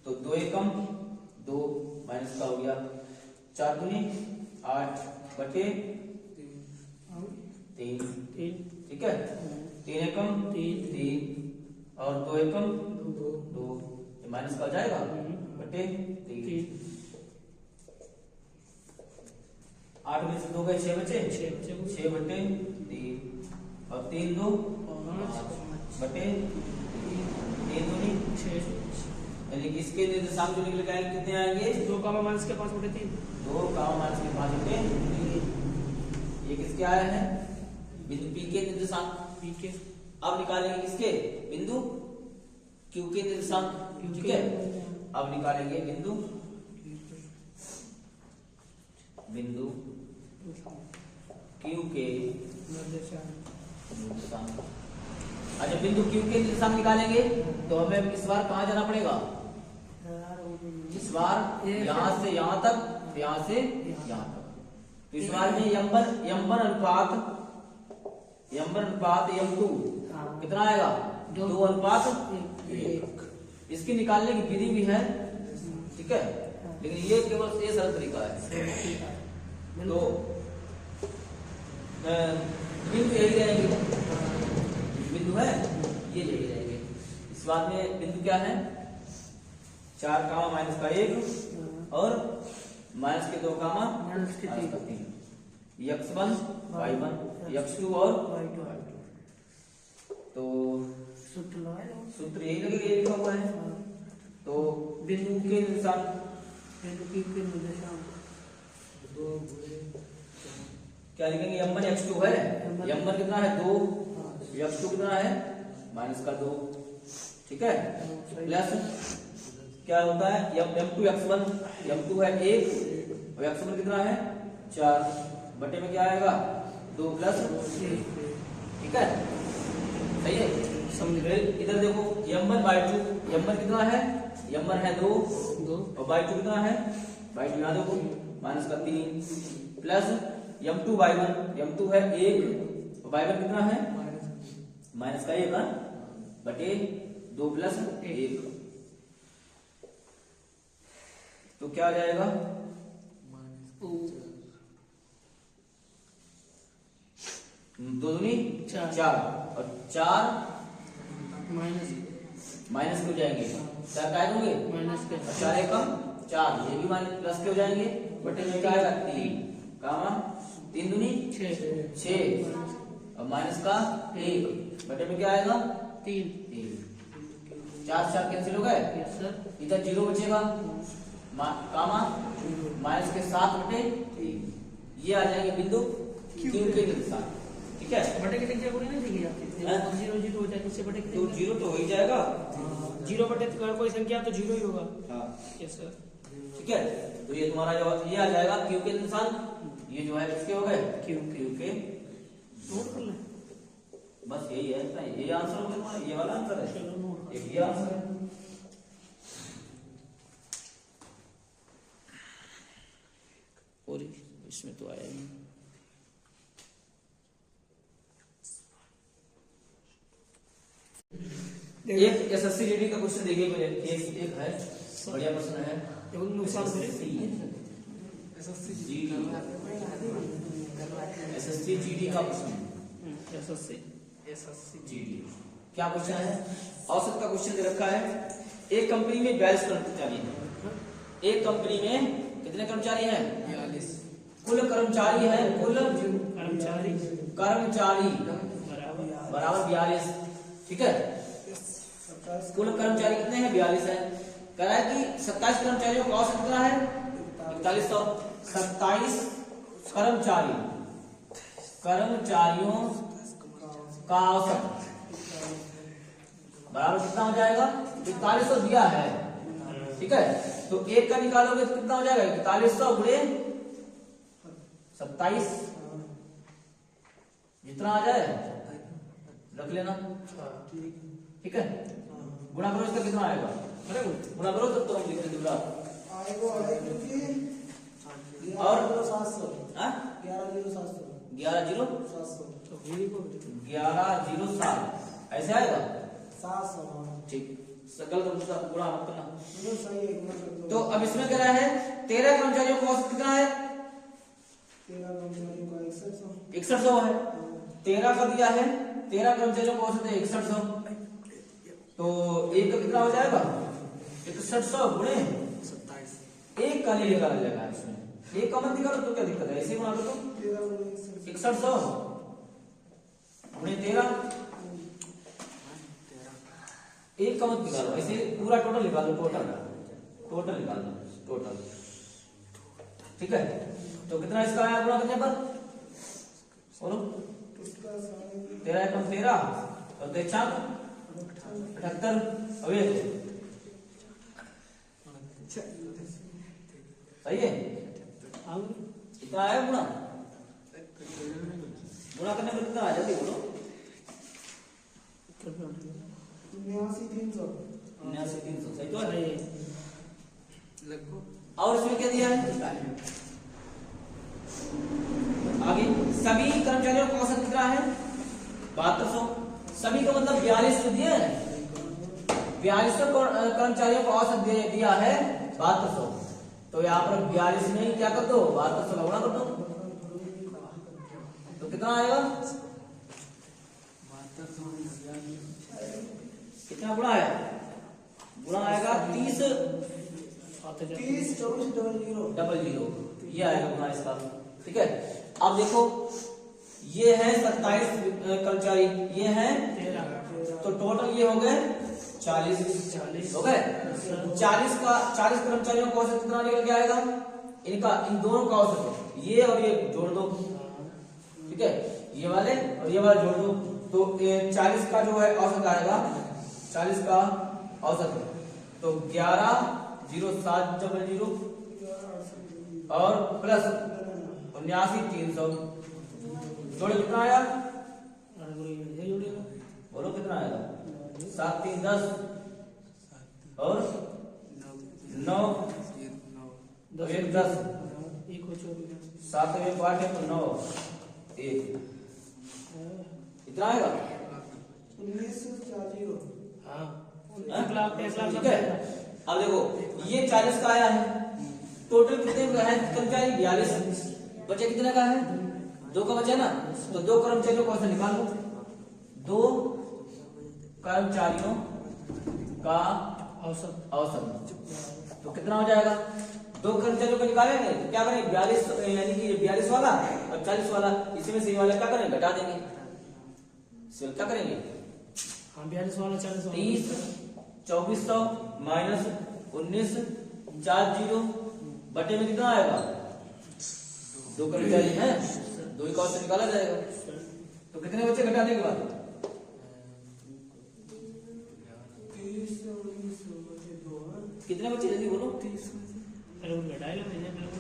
तो 2 एकम 2 माइनस का हो गया 4 दूनी 8 बटे 3 ठीक है 3 एकम 3 और 2 एकम 2 माइनस का हो जाएगा बटे 3 8 में से 2 गए 6 बचे 6 बटे 3 और 3 2 बटे 3 दूनी 6 यानी कि इसके निर्देशांक जो निकल के आएंगे कितने आएंगे 2 कामा माइनस के 5 बटे 3 2 कामा माइनस के 5 बटे 3 ये किसके आए हैं बिंदु P के निर्देशांक पी के। अब निकालेंगे किसके बिंदु Q के निर्देशांक ठीक है। अब निकालेंगे बिंदु Q के निर्देशांक। अच्छा बिंदु Q के निर्देशांक निकालेंगे तो हमें इस बार कहाँ जाना पड़ेगा इस बार यहाँ से यहाँ तक यहाँ से यहाँ तक। तो इस बार में m1 अनुपात m2 कितना आएगा 2 अनुपात 1। इसकी निकालने की विधि भी है ठीक है, लेकिन ये केवल ये सरल तरीका है। तो बिंदु यही रहेंगे, बिंदु है ये यही रहेंगे। इस बात में बिंदु क्या है 4 कामा माइनस का 1 और माइनस के 2 कामा माइनस का 3 x1 y1 x2 और तो सूत्र यही लगेगा ये लिखा हुआ है। तो बिंदु के निर्देशांक क्या लिखेंगे m1 x2 है m1 कितना है 2 x2 कितना है माइनस का 2 ठीक है प्लस क्या होता है m2 x1 m2 है 1 और x1 कितना है 4 बटे में क्या आएगा 2 प्लस 1 ठीक है सही है। समझ इधर देखो m1 कितना है m1 है 2 और y2 कितना है y2 यहाँ देखो माइनस का 3 प्लस m2 है 1 और y1 कितना है माइनस का 1 बटे 2 प्लस 1 तो क्या आ जाएगा 2 दूनी 4 और 4 माइनस के हो जाएंगे 4 क्या दोगे माइनस के 4 एकम 4 ये भी माइनस प्लस के हो जाएंगे बटे में क्या आएगा 3 कामा 3 दूनी 6 और माइनस का 1 बटे में क्या आएगा 3 4 4 कैंसिल हो गए, यस सर। इधर 0 बचेगा, कामा माइनस के 7 बटे 3, ये आ जाएंगे बिंदु क्यू के निशान। ठीक है, बटे की संख्या को नहीं देखी जाती, 0 0 हो जाए इससे बटे की तो 0 तो हो ही जाएगा। 0 बटे कोई संख्या तो 0 ही होगा। हाँ यस सर। ठीक है, तो ये तुम्हारा जो ये आ जाएगा क्यू के निशान, ये जो है किसके हो गए, क्यू के। नोट कर ले। बस यही है, इतना ये आंसर हो गया तुम्हारा, ये वाला आंसर है, चलो नोट एक ये आंसर है। और इसमें तो आया नहीं। एक एसएससी जीडी का क्वेश्चन देखिए मुझे, एक है बढ़िया प्रश्न है, नुकसान करे एसएससी जीडी का प्रश्न, एसएससी जीडी क्या क्वेश्चन है, औसत का क्वेश्चन दे रखा है। एक कंपनी में 42 कर्मचारी हैं, एक कंपनी में कितने कर्मचारी हैं, 42 कुल कर्मचारी हैं, कुल कर्मचारी बराबर 42। ठीक है, कुल कर्मचारी कितने हैं, 42 है। कह रहा है कि 27 कर्मचारियों का औसत कितना है, 4100। 27 कर्मचारियों का औसत बराबर कितना हो जाएगा, 4100 दिया है। ठीक है, तो एक का निकालोगे तो कितना हो जाएगा, 4100 गुणे 27, जितना आ जाए रख लेना। ठीक है, गुणा करो, इसका कितना आएगा, गुणा करो तो तुम लिख देते और 1107 ऐसे आएगा। ठीक, सकल तो गुणा मत करना। तो अब इसमें कह रहा है 13 कर्मचारियों का औसत कितना है, 6100 है। 13 का दिया है, 13 कर्मचारियों का औसत है 6100, तो एक का कितना हो जाएगा, 6100 गुणे 27, एक का नहीं निकाला जाएगा इसमें, एक का मत निकालो तो क्या दिक्कत है, ऐसे ही बना दो तो 6100 गुणे 13, एक का मत निकालो, ऐसे पूरा टोटल निकालो, टोटल निकाल दो, टोटल। ठीक है, तो कितना इसका आया गुणा करने पर, बोलो 13 एकम 13 और 3 78। अब ये सही है, कितना आया गुणा, गुणा करने पर कितना आ जाती, बोलो 79,300, सही तो है। और इसमें क्या दिया है, आगे सभी कर्मचारियों का औसत कितना है, 7200। सभी का मतलब 42 तो दिया है, 4200 कर्मचारियों का औसत दिया है 7200, तो यहाँ पर 42 नहीं क्या कर दो, 7200 का गुणा कर दो, तो कितना आएगा, कितना गुणा है, गुणा आएगा 30 00, ये आएगा गुणा इसका। ठीक है, अब देखो ये है 27 कर्मचारी, ये है 13, तो टोटल ये हो गए 40 हो गए। 40 कर्मचारियों का औसत कितना निकल के आएगा, इनका इन दोनों का औसत ये और ये जोड़ दो। ठीक है, ये वाले और ये वाला जोड़ दो, तो 40 का जो है औसत आएगा, 40 का औसत तो 11,0700 और प्लस 79,300, जोड़े कितना आया, बोलो कितना आएगा, 7 3 10 और 9 1 10, 7 में 8 है तो 9 1, इतना आएगा। 1,00,000। ठीक है, अब देखो ये 40 का आया है, टोटल कितने का है कर्मचारी, 42, बचे कितने का है, 2 का बचा ना, तो 2 कर्मचारियों को ऐसे निकाल लो, 2 कर्मचारियों का औसत तो कितना हो जाएगा, 2 कर्मचारियों को निकालेंगे तो क्या करेंगे, 42 यानी कि 42 वाला और 40 वाला, इसी में से ये वाला क्या करेंगे, घटा देंगे, क्या करेंगे, 42 वाला 40 30 2400 माइनस 19 4 जीरो बटे में कितना आएगा 2 कर्मचारी है 2 का औसत निकाला जाएगा तो कितने बच्चे घटाने के बाद 30 और 19 बचे 2 कितने बच्चे जल्दी बोलो 30 अरे वो घटाए लो मैंने मेरे को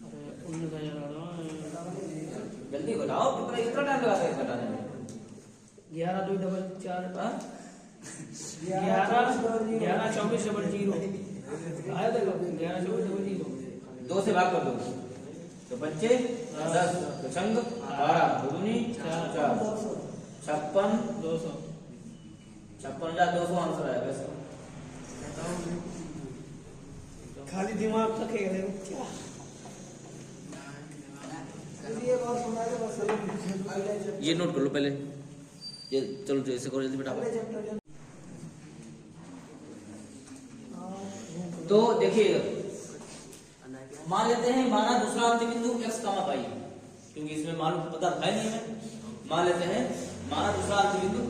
अरे 19,000 जल्दी घटाओ कितना इतना टाइम लगाता है घटाने में 11 2 डबल 4 हाँ? 11 24 डबल 0 आया देखो 11 24 डबल 0 2 से भाग कर दो तो बच्चे 10 तो संग 12 दूनी 4 56 200 56,200 आंसर आएगा इसका खाली दिमाग रखेगा देखो क्या ये बात सुना के बस ये नोट कर लो पहले ये चलो जो ऐसे करो जल्दी बेटा तो देखिए मान लेते हैं माना दूसरा अंतिम बिंदु x कामा पाई क्योंकि इसमें मालूम पता है नहीं हमें मान लेते हैं माना दूसरा अंतिम बिंदु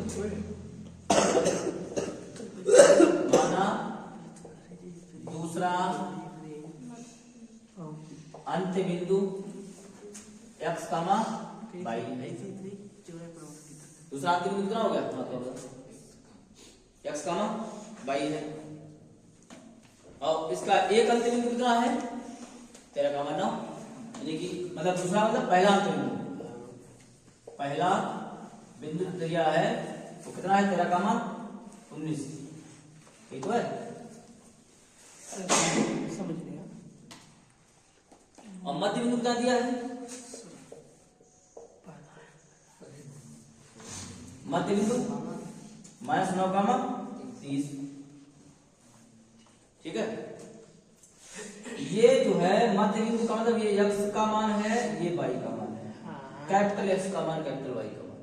माना दूसरा अंतिम बिंदु x कामा बाई दूसरा अंतिम बिंदु कितना हो गया हाँ तो x कामा बाई है और इसका एक अंतिम बिंदु कितना है 13 कामा 9 यानी कि मतलब दूसरा मतलब पहला अंतिम बिंदु पहला बिंदु दिया है वो तो कितना है 13 कामा 19 ठीक है समझ लिया और मध्य बिंदु कितना दिया है मध्य बिंदु -9 कामा 30 ठीक है ये जो है मध्य बिंदु का मतलब ये x का मान है ये y का मान है कैपिटल x का मान कैपिटल y का मान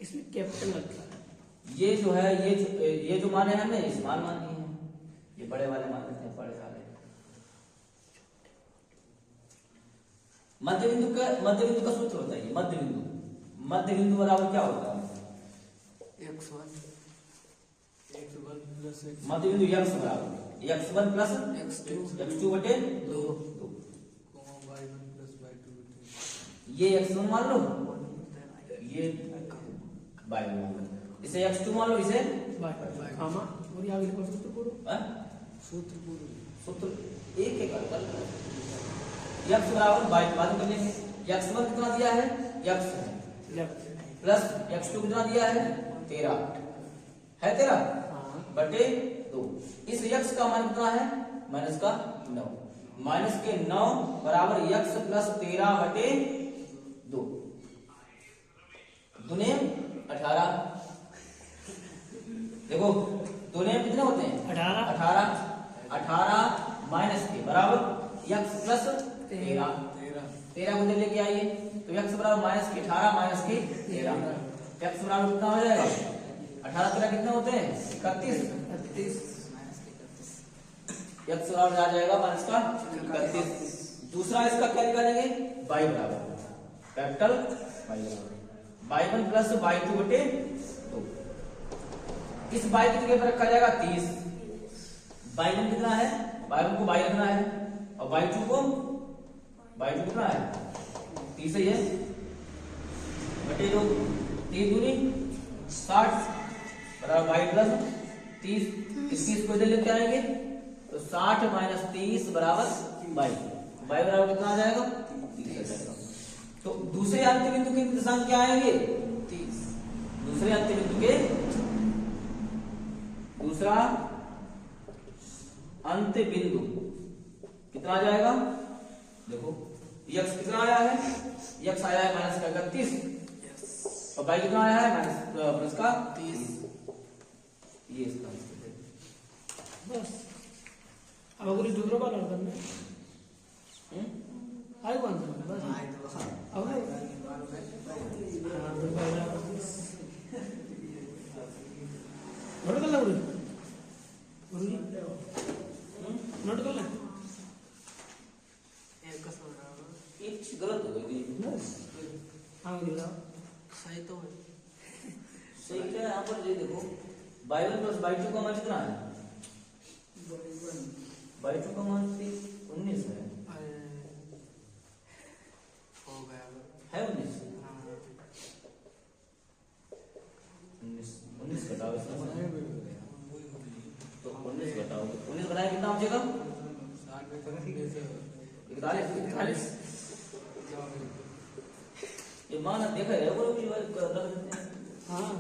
इसमें कैपिटल लगता है ये जो है ये जो मान है हमने इस मान नहीं है ये बड़े वाले मान लेते हैं बड़े वाले मध्य बिंदु का सूत्र होता है मध्य बिंदु बराबर क्या होता है x1 प्लस मध्य बिंदु x बराबर x1 प्लस x2 बटे 2 y1 प्लस y2 बटे ये x1 मान लो ये y1 मान लो इसे x2 मान लो इसे बाय कामा और ये आगे लिखो सूत्र पूरा हाँ? सूत्र एक एक कर x बराबर y के बाद कर लेंगे x1 कितना दिया है x लेफ्ट प्लस x2 कितना दिया है 13 है 13 हां बटे 2 इस x का मान कितना है माइनस का 9 माइनस के 9 बराबर x प्लस 13 बटे 2 दुने 18 देखो दुने कितने होते हैं 18 माइनस के बराबर x प्लस 13 को जब लेके आइए तो x बराबर माइनस के 18 माइनस के 13 x बराबर कितना हो जाएगा 18 13 कितने होते हैं 31 x बराबर आ जाएगा माइनस का 31 दूसरा इसका क्या निकालेंगे y बराबर कैपिटल y बराबर y1 प्लस y2 बटे 2 इस y की जगह पर रखा जाएगा 30 y1 कितना है y1 को y रखना है और y2 कितना है 30 ही है बटे 2 3 दूनी 60 बराबर y प्लस 30 इसको इधर लेके आएंगे तो 60 माइनस 30 बराबर y बराबर कितना आ जाएगा 30 आ जाएगा तो दूसरे अंतिम बिंदु के निर्देशांक क्या आएंगे 30 दूसरे अंतिम बिंदु के दूसरा अंत बिंदु कितना आ जाएगा देखो x कितना आया है x आया है माइनस का 31 और y कितना आया है माइनस प्लस का 30 ये इसका बस अब अगर दूसरा का लड़ करना आई कौन सा बस अब नोट कर ला गुरुजी नोट कर ला एक गलत हो गई हाँ गुरुजी सही तो है सही क्या है यहाँ पर, ये देखो y1 प्लस y2 का मान कितना है? y2 का मान 19 है। हो गया है 19? 19 घटाओ इसमें से। तो 19 घटाओ, 19 घटाए कितना हो जाएगा? 41। ये मान देखा है वो भी रख देते हैं। हाँ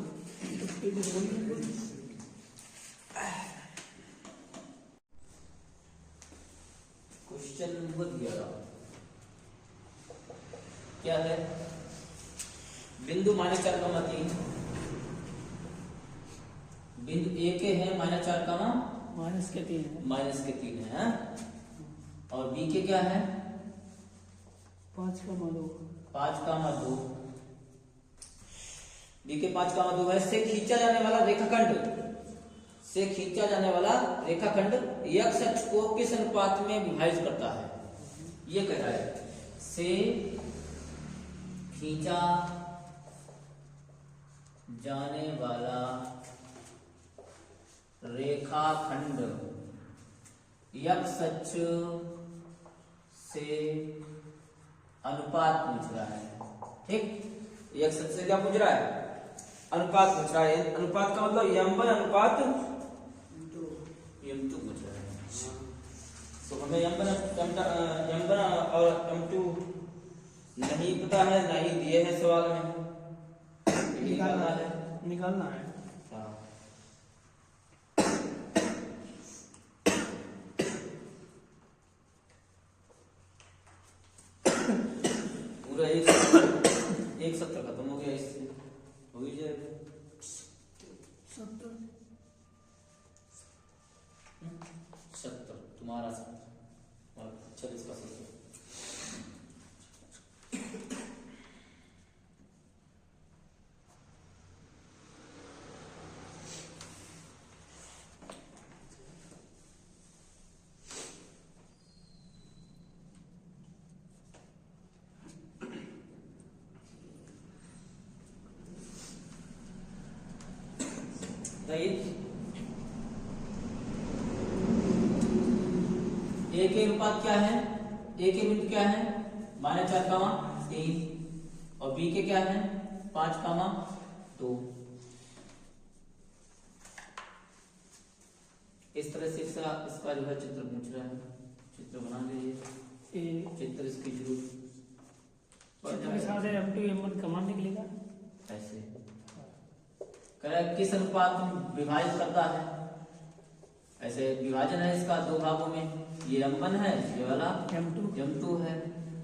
क्वेश्चन नंबर 11 क्या है? बिंदु -4,3 बिंदु ए के है -4, -3 है, और बी के क्या है? 5,2 5,2। बी के 5,2 है। से खींचा जाने वाला रेखाखंड x अक्ष को किस अनुपात में विभाजित करता है? ये कह रहा है से खींचा जाने वाला रेखाखंड x अक्ष से अनुपात पूछ रहा है। ठीक, x अक्ष से क्या पूछ रहा है? अनुपात पूछ रहा है। अनुपात का मतलब m1 अनुपात m2 पूछ रहा है। तो हमें m1 और m2 नहीं पता है, नहीं दिए हैं सवाल में, निकालना है। हाँ। पूरा एक सत्र खत्म हो गया, इससे हो ही जाएगा 70। तुम्हारा 40 का 70। ए के अनुपात क्या है? ए के बिंदु क्या है? -4,3, और बी के क्या है? 5,2। इस तरह से इसका जो है चित्र पूछ रहा है। चित्र बना लीजिए। चित्र इसकी जरूर M2 M1 कमान निकलेगा। ऐसे कह रहा है किस अनुपात में विभाजित करता है। ऐसे विभाजन है इसका दो भागों में, ये m1 है, ये वाला m2 है।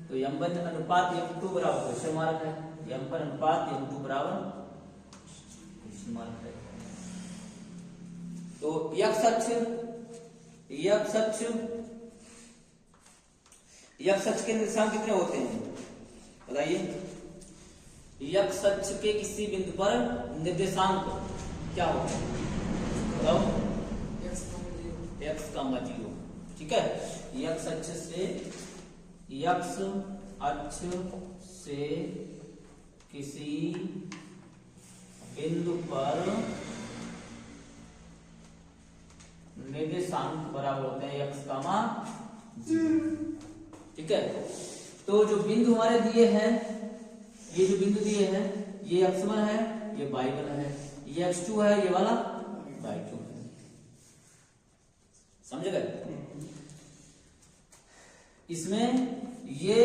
तो m1 अनुपात m2 बराबर क्वेश्चन मार्क है, m1 अनुपात m2 बराबर क्वेश्चन मार्क है। तो x अक्ष के निर्देशांक कितने होते हैं बताइए? x अक्ष के किसी बिंदु पर निर्देशांक क्या होता है बताओ? x, 0। ठीक है, x अक्ष से किसी बिंदु पर निर्देशांक बराबर होते हैं x, 0। ठीक है, तो जो बिंदु हमारे दिए हैं, ये जो बिंदु दिए हैं, ये x1 है, ये y1 है, ये x2 है, ये वाला y2 है। समझ गए? इसमें ये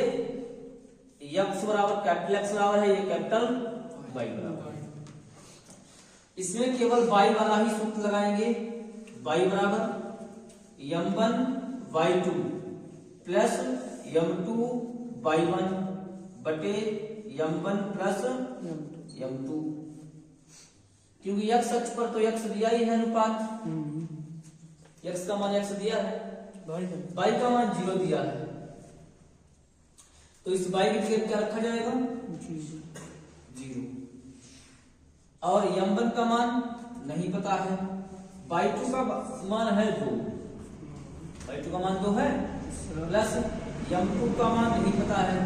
x बराबर कैपिटल X बराबर है, ये कैपिटल Y बराबर है। इसमें केवल y वाला ही सूत्र लगाएंगे। y बराबर m1 y2 plus m2 y1 बटे m1 प्लस m2, क्योंकि x अक्ष पर तो x दिया ही है अनुपात, x का मान x दिया है, y का मान 0 दिया है। तो इस y की जगह क्या रखा जाएगा? 0। और m1 का मान नहीं पता है, y2 का मान है 2, y2 का मान 2 है, प्लस m2 का मान नहीं पता है,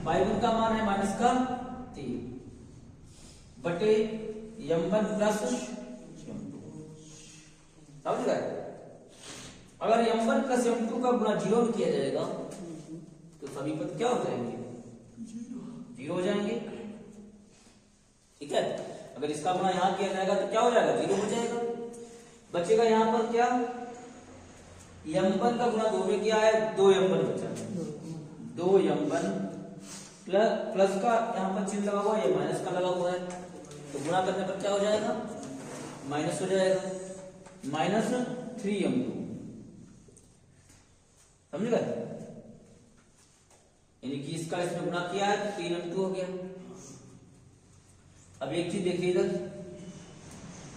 y1 का मान है -3। बटे m1 प्लस m2। समझ गए? अगर m1 प्लस m2 का गुणा 0 में किया जाएगा तो सभी पद क्या हो जाएंगे? 0 हो जाएंगे। ठीक है, अगर इसका गुणा यहाँ किया जाएगा तो क्या हो जाएगा? 0 हो जाएगा। बचेगा यहाँ पर क्या? m1 का गुणा 2 में किया है, 2m1 बचा, 2m1 प्लस का यहाँ पर चिन्ह लगा हुआ है, ये माइनस का लगा हुआ है, तो गुणा करने पर क्या हो जाएगा? माइनस हो जाएगा, माइनस 3m2। समझ गए? यानी कि इसका इसमें गुणा किया है तो 3m2 हो गया। अब एक चीज देखिए इधर,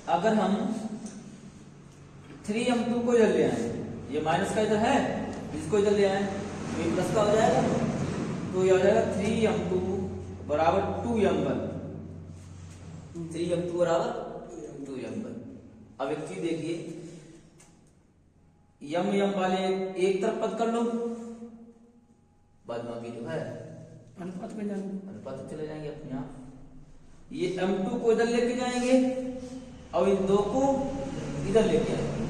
अगर हम 3m2 को इधर ले आए, ये माइनस का इधर है, इसको इधर ले आए तो ये प्लस का हो जाएगा, तो ये हो जाएगा 3m2 बराबर 2m1, 3m2 बराबर 2m1। अब एक चीज देखिए, यम वाले एक तरफ पद कर लो, बाद में जो है अनुपात में जाएंगे, अनुपात चले जाएंगे अपने आप। ये m2 को इधर लेके जाएंगे और इन दो को इधर लेके आएंगे,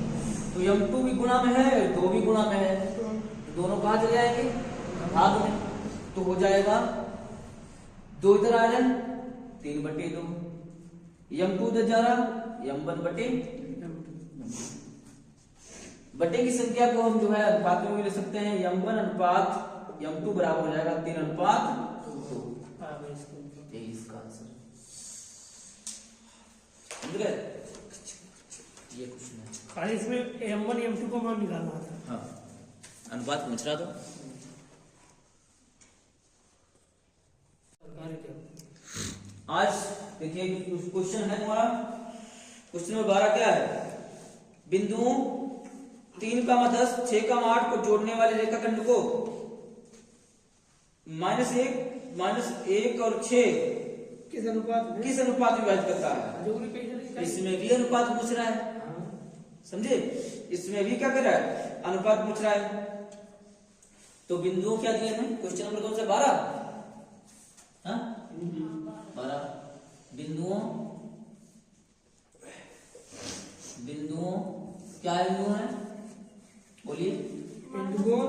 तो m2 भी गुणा में है, 2 भी गुणा में है, दोनों कहाँ चले जाएंगे? भाग में। तो हो जाएगा 2 इधर आ जाए, 3/2, m2 इधर जा रहा, m1 बटे बटे की संख्या को हम जो है अनुपात में भी ले सकते हैं, m1 अनुपात m2 बराबर हो जाएगा 3:2। यही इसका आंसर। समझ गए? ये कुछ नहीं, खाली इसमें m1 m2 को मान निकालना था। हाँ, अनुपात पूछ रहा था। आज देखिए क्वेश्चन है तुम्हारा, क्वेश्चन नंबर 12 क्या है? बिंदुओं 3,10, 6,8 को जोड़ने वाले रेखाखंड को -1 और 6 किस अनुपात में विभाजित करता है? इसमें भी अनुपात पूछ रहा है, समझे? इसमें भी क्या कर रहा है? अनुपात पूछ रहा है। तो बिंदुओं क्या दिए हैं? क्वेश्चन नंबर कौन सा? 12। हाँ, 12 बिंदुओं क्या बिंदु है? बोलिए। बिंदुओं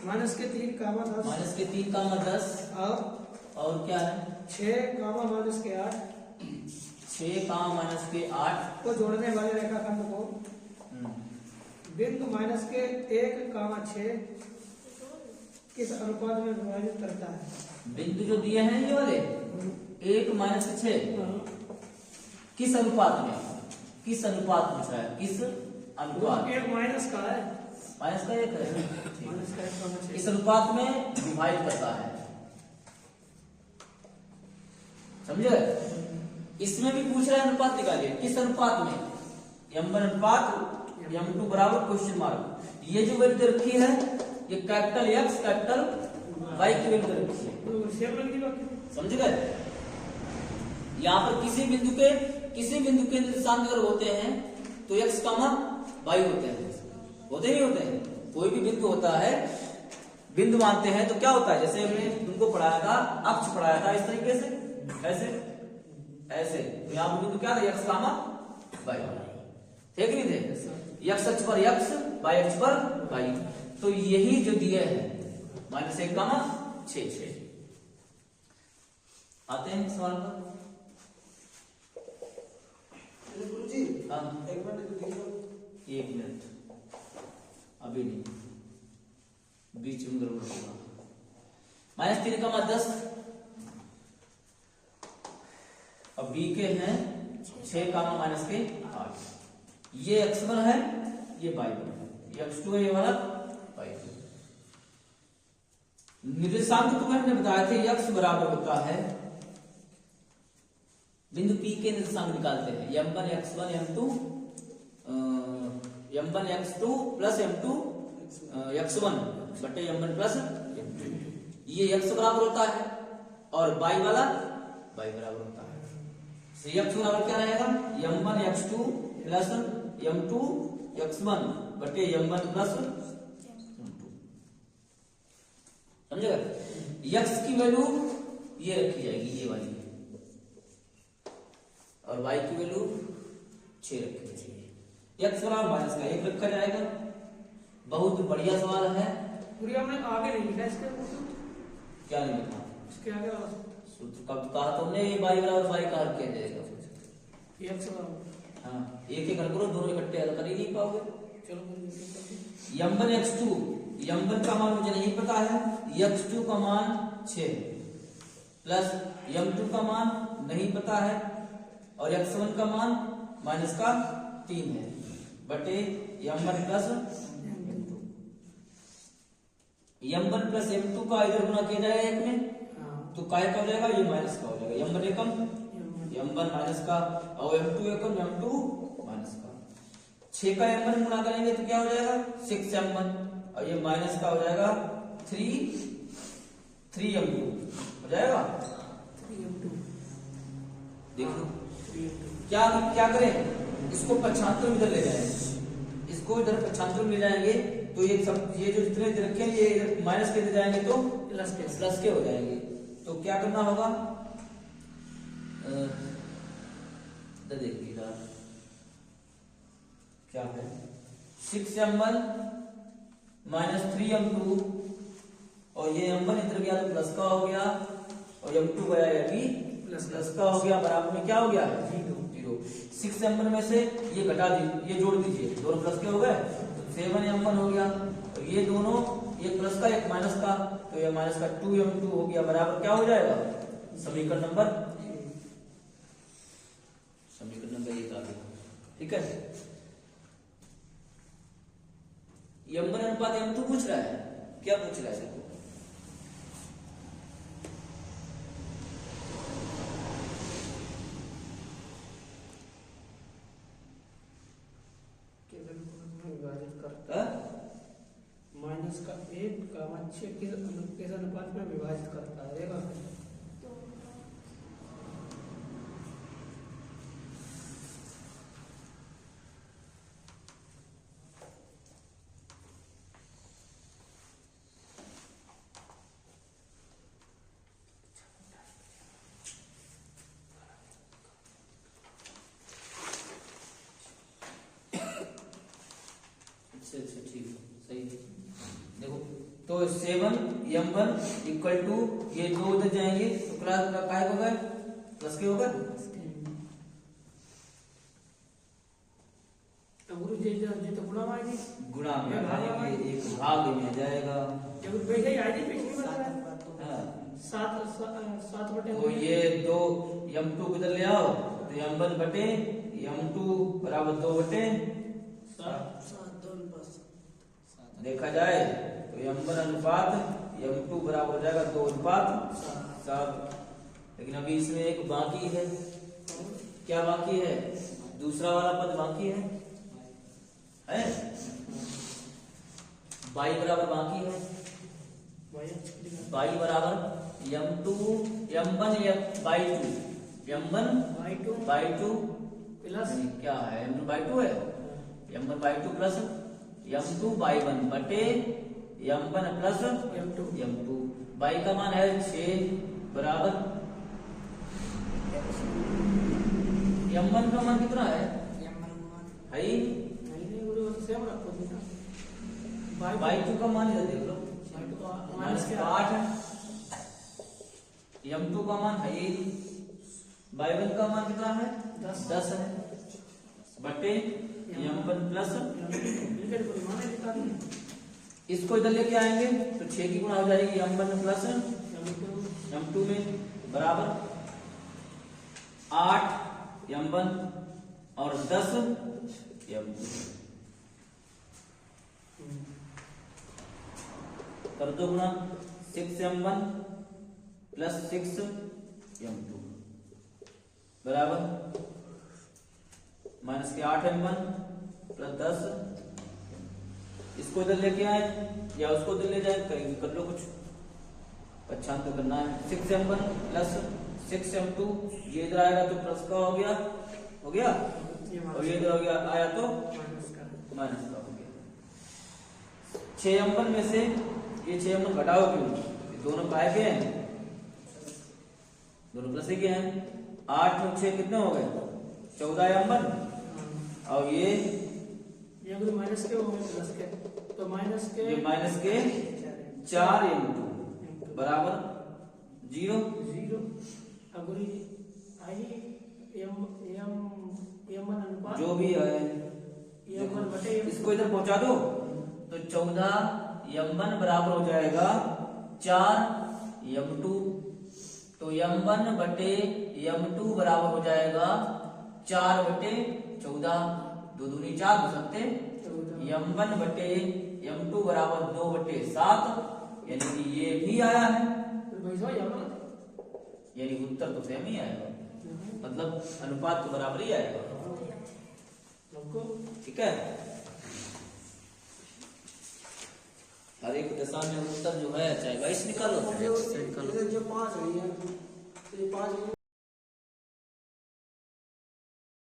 -3, -3, और क्या है? 6, -8 6, को जोड़ने वाले रेखाखंड को बिंदु -1, 6 किस अनुपात में विभाजित करता है? बिंदु जो दिए हैं ये वाले 1 - 6 किस अनुपात में? किस अनुपात पूछ रहा है? किस अनुपात? एक माइनस का है, माइनस का 1 है, माइनस का 1,6 इस अनुपात में विभाजित करता है। समझे? इसमें भी पूछ रहा है अनुपात निकालिए, किस अनुपात में? m1 अनुपात m2 बराबर क्वेश्चन मार्क। ये जो वैल्यू रखी है ये कैपिटल X कैपिटल Y की वैल्यू रखी है। समझ गए? यहाँ पर किसी बिंदु के निर्देशांक अगर होते हैं तो x, y होते हैं, होते नहीं होते हैं? कोई भी बिंदु होता है, बिंदु मानते हैं तो क्या होता है? जैसे हमने तुमको पढ़ाया था, अक्ष पढ़ाया था इस तरीके से, ऐसे ऐसे, तो यहाँ पर बिंदु क्या था? x, y, ठीक नहीं थे? x अक्ष पर x, y अक्ष पर y। तो यही जो दिए हैं -1, 6 आते हैं सवाल पर। हाँ, 1 मिनट, अभी नहीं, बीच में गड़बड़ होगा। -3, 10 अब b के हैं 6, -8। ये x1 है, ये y1 है, ये x2 है, ये वाला y2। निर्देशांक तुम्हें हमने बताया थे x बराबर होता है, बिंदु P के निर्देशांक निकालते हैं m1 x1 m2 m1 x2 plus m2 x1 बटे m1 प्लस m2। ये x बराबर होता है और y वाला y बराबर होता है। तो x बराबर क्या रहेगा? m1 x2 plus m2 x1 बटे m1 प्लस m2। समझेगा? x की वैल्यू ये रखी जाएगी, ये वाली और y की वैल्यू 6 रखनी चाहिए। x बराबर माइनस का 1 रखा जाएगा। बहुत बढ़िया सवाल है। पूरी हमने आगे नहीं लिखा इसके क्या नहीं लिखा इसके आगे वाला सूत्र कब कहा तुमने y बराबर y का हल किया जाएगा। x बराबर हाँ एक एक हल करो, दोनों इकट्ठे हल कर ही नहीं पाओगे। चलो m1 x2, m1 का मान मुझे नहीं पता है, x2 का मान 6 प्लस m2 का मान नहीं पता है और x1 का मान माइनस का 3 है बटे m1 प्लस m2 का इधर गुना किया जाएगा एक में तो काय का हो जाएगा, ये माइनस का हो जाएगा। m1 एकम m1 माइनस का और m2 एकम m2 माइनस का। 6 का m1 गुना करेंगे तो क्या हो जाएगा 6m1 और ये माइनस का हो जाएगा 3m2 हो जाएगा। 3m2 देखो क्या क्या करें, इसको पक्षांतर में इधर ले जाएंगे, इसको इधर पक्षांतर में ले जाएंगे तो ये सब ये जो जितने रखे ये इधर माइनस के दे जाएंगे तो प्लस के हो जाएंगे। तो क्या करना होगा, देखिएगा क्या है 6m1 माइनस 3m2 और ये m1 इधर गया तो प्लस का हो गया और m2 गया ये भी प्लस का हो गया, बराबर में क्या हो गया 0। 6m1 में से ये घटा दीजिए, ये जोड़ दीजिए, दोनों प्लस के हो गए, 7m1 हो गया और ये दोनों एक प्लस का एक माइनस का तो ये माइनस का 2m2 हो गया, बराबर क्या हो जाएगा समीकरण नंबर 1 आ गया। ठीक है, m1 अनुपात m2 पूछ रहा है, क्या पूछ रहा है देखो माइनस का 1 का 6 किस अनुपात में विभाजित करता है देखा। अच्छा ठीक है सही है। देखो तो 7m1 इक्वल टू ये दो उधर जाएंगे तो क्लास का काय होगा प्लस के होगा गुणा में आएंगे एक भाग में जाएगा तो ये दो m2 इधर ले आओ तो m1 बटे m2 बराबर 2 बटे 7 देखा जाए तो m1 अनुपात m2 बराबर हो जाएगा 2 अनुपात 7। लेकिन अभी इसमें एक बाकी है, क्या बाकी है, दूसरा वाला पद बाकी है y बराबर बाकी है, y बराबर m2 m1 by 2 प्लस क्या है m2 by 2 है m1 by 2 plus m2 by 1 बटे m1 प्लस m2 y का मान है 6 बराबर m1 का मान कितना है y 2 का मान इधर देख लो -8 है, m2 का मान है y1 का मान कितना है 10 है बटे m1 प्लस इसको इधर लेके आएंगे तो 6 की गुणा हो जाएगी m1 प्लस m2 में बराबर 8 m1 और 10 m2 कर दो गुणा 6m1 प्लस 6m2 बराबर माइनस के 8m1 प्लस 10 इसको इधर लेके आए या उसको इधर ले जाए कहीं कर लो कुछ पक्षांतर तो करना है 6m1 प्लस 6m2 ये इधर आएगा तो प्लस का हो गया और ये इधर हो गया आया तो माइनस का हो गया। 6m1 में से ये 6m1 घटाओ क्यों, दोनों काय के हैं, दोनों प्लस के हैं, 8 और 6 कितने हो गए 14 m1 और ये अगर माइनस के होंगे प्लस के तो माइनस के माइनस के 4 m2 बराबर 0। अगर आई m1 अनुपात जो भी है m1 बटे इसको इधर पहुंचा दो तो 14 m1 बराबर हो जाएगा 4 m2। तो m1 बटे m2 बराबर हो जाएगा 4 बटे 14, 2 दूनी 4 हो सकते। m1 बटे m2 बराबर 2 बटे 7, यानी कि ये भी आया है, यानी उत्तर तो सेम ही आएगा, मतलब अनुपात तो बराबर ही आएगा। ठीक है, हर एक दशा में उत्तर जो है चाहे 22 निकालो चाहे 8 निकालो। जो 5 है ये 5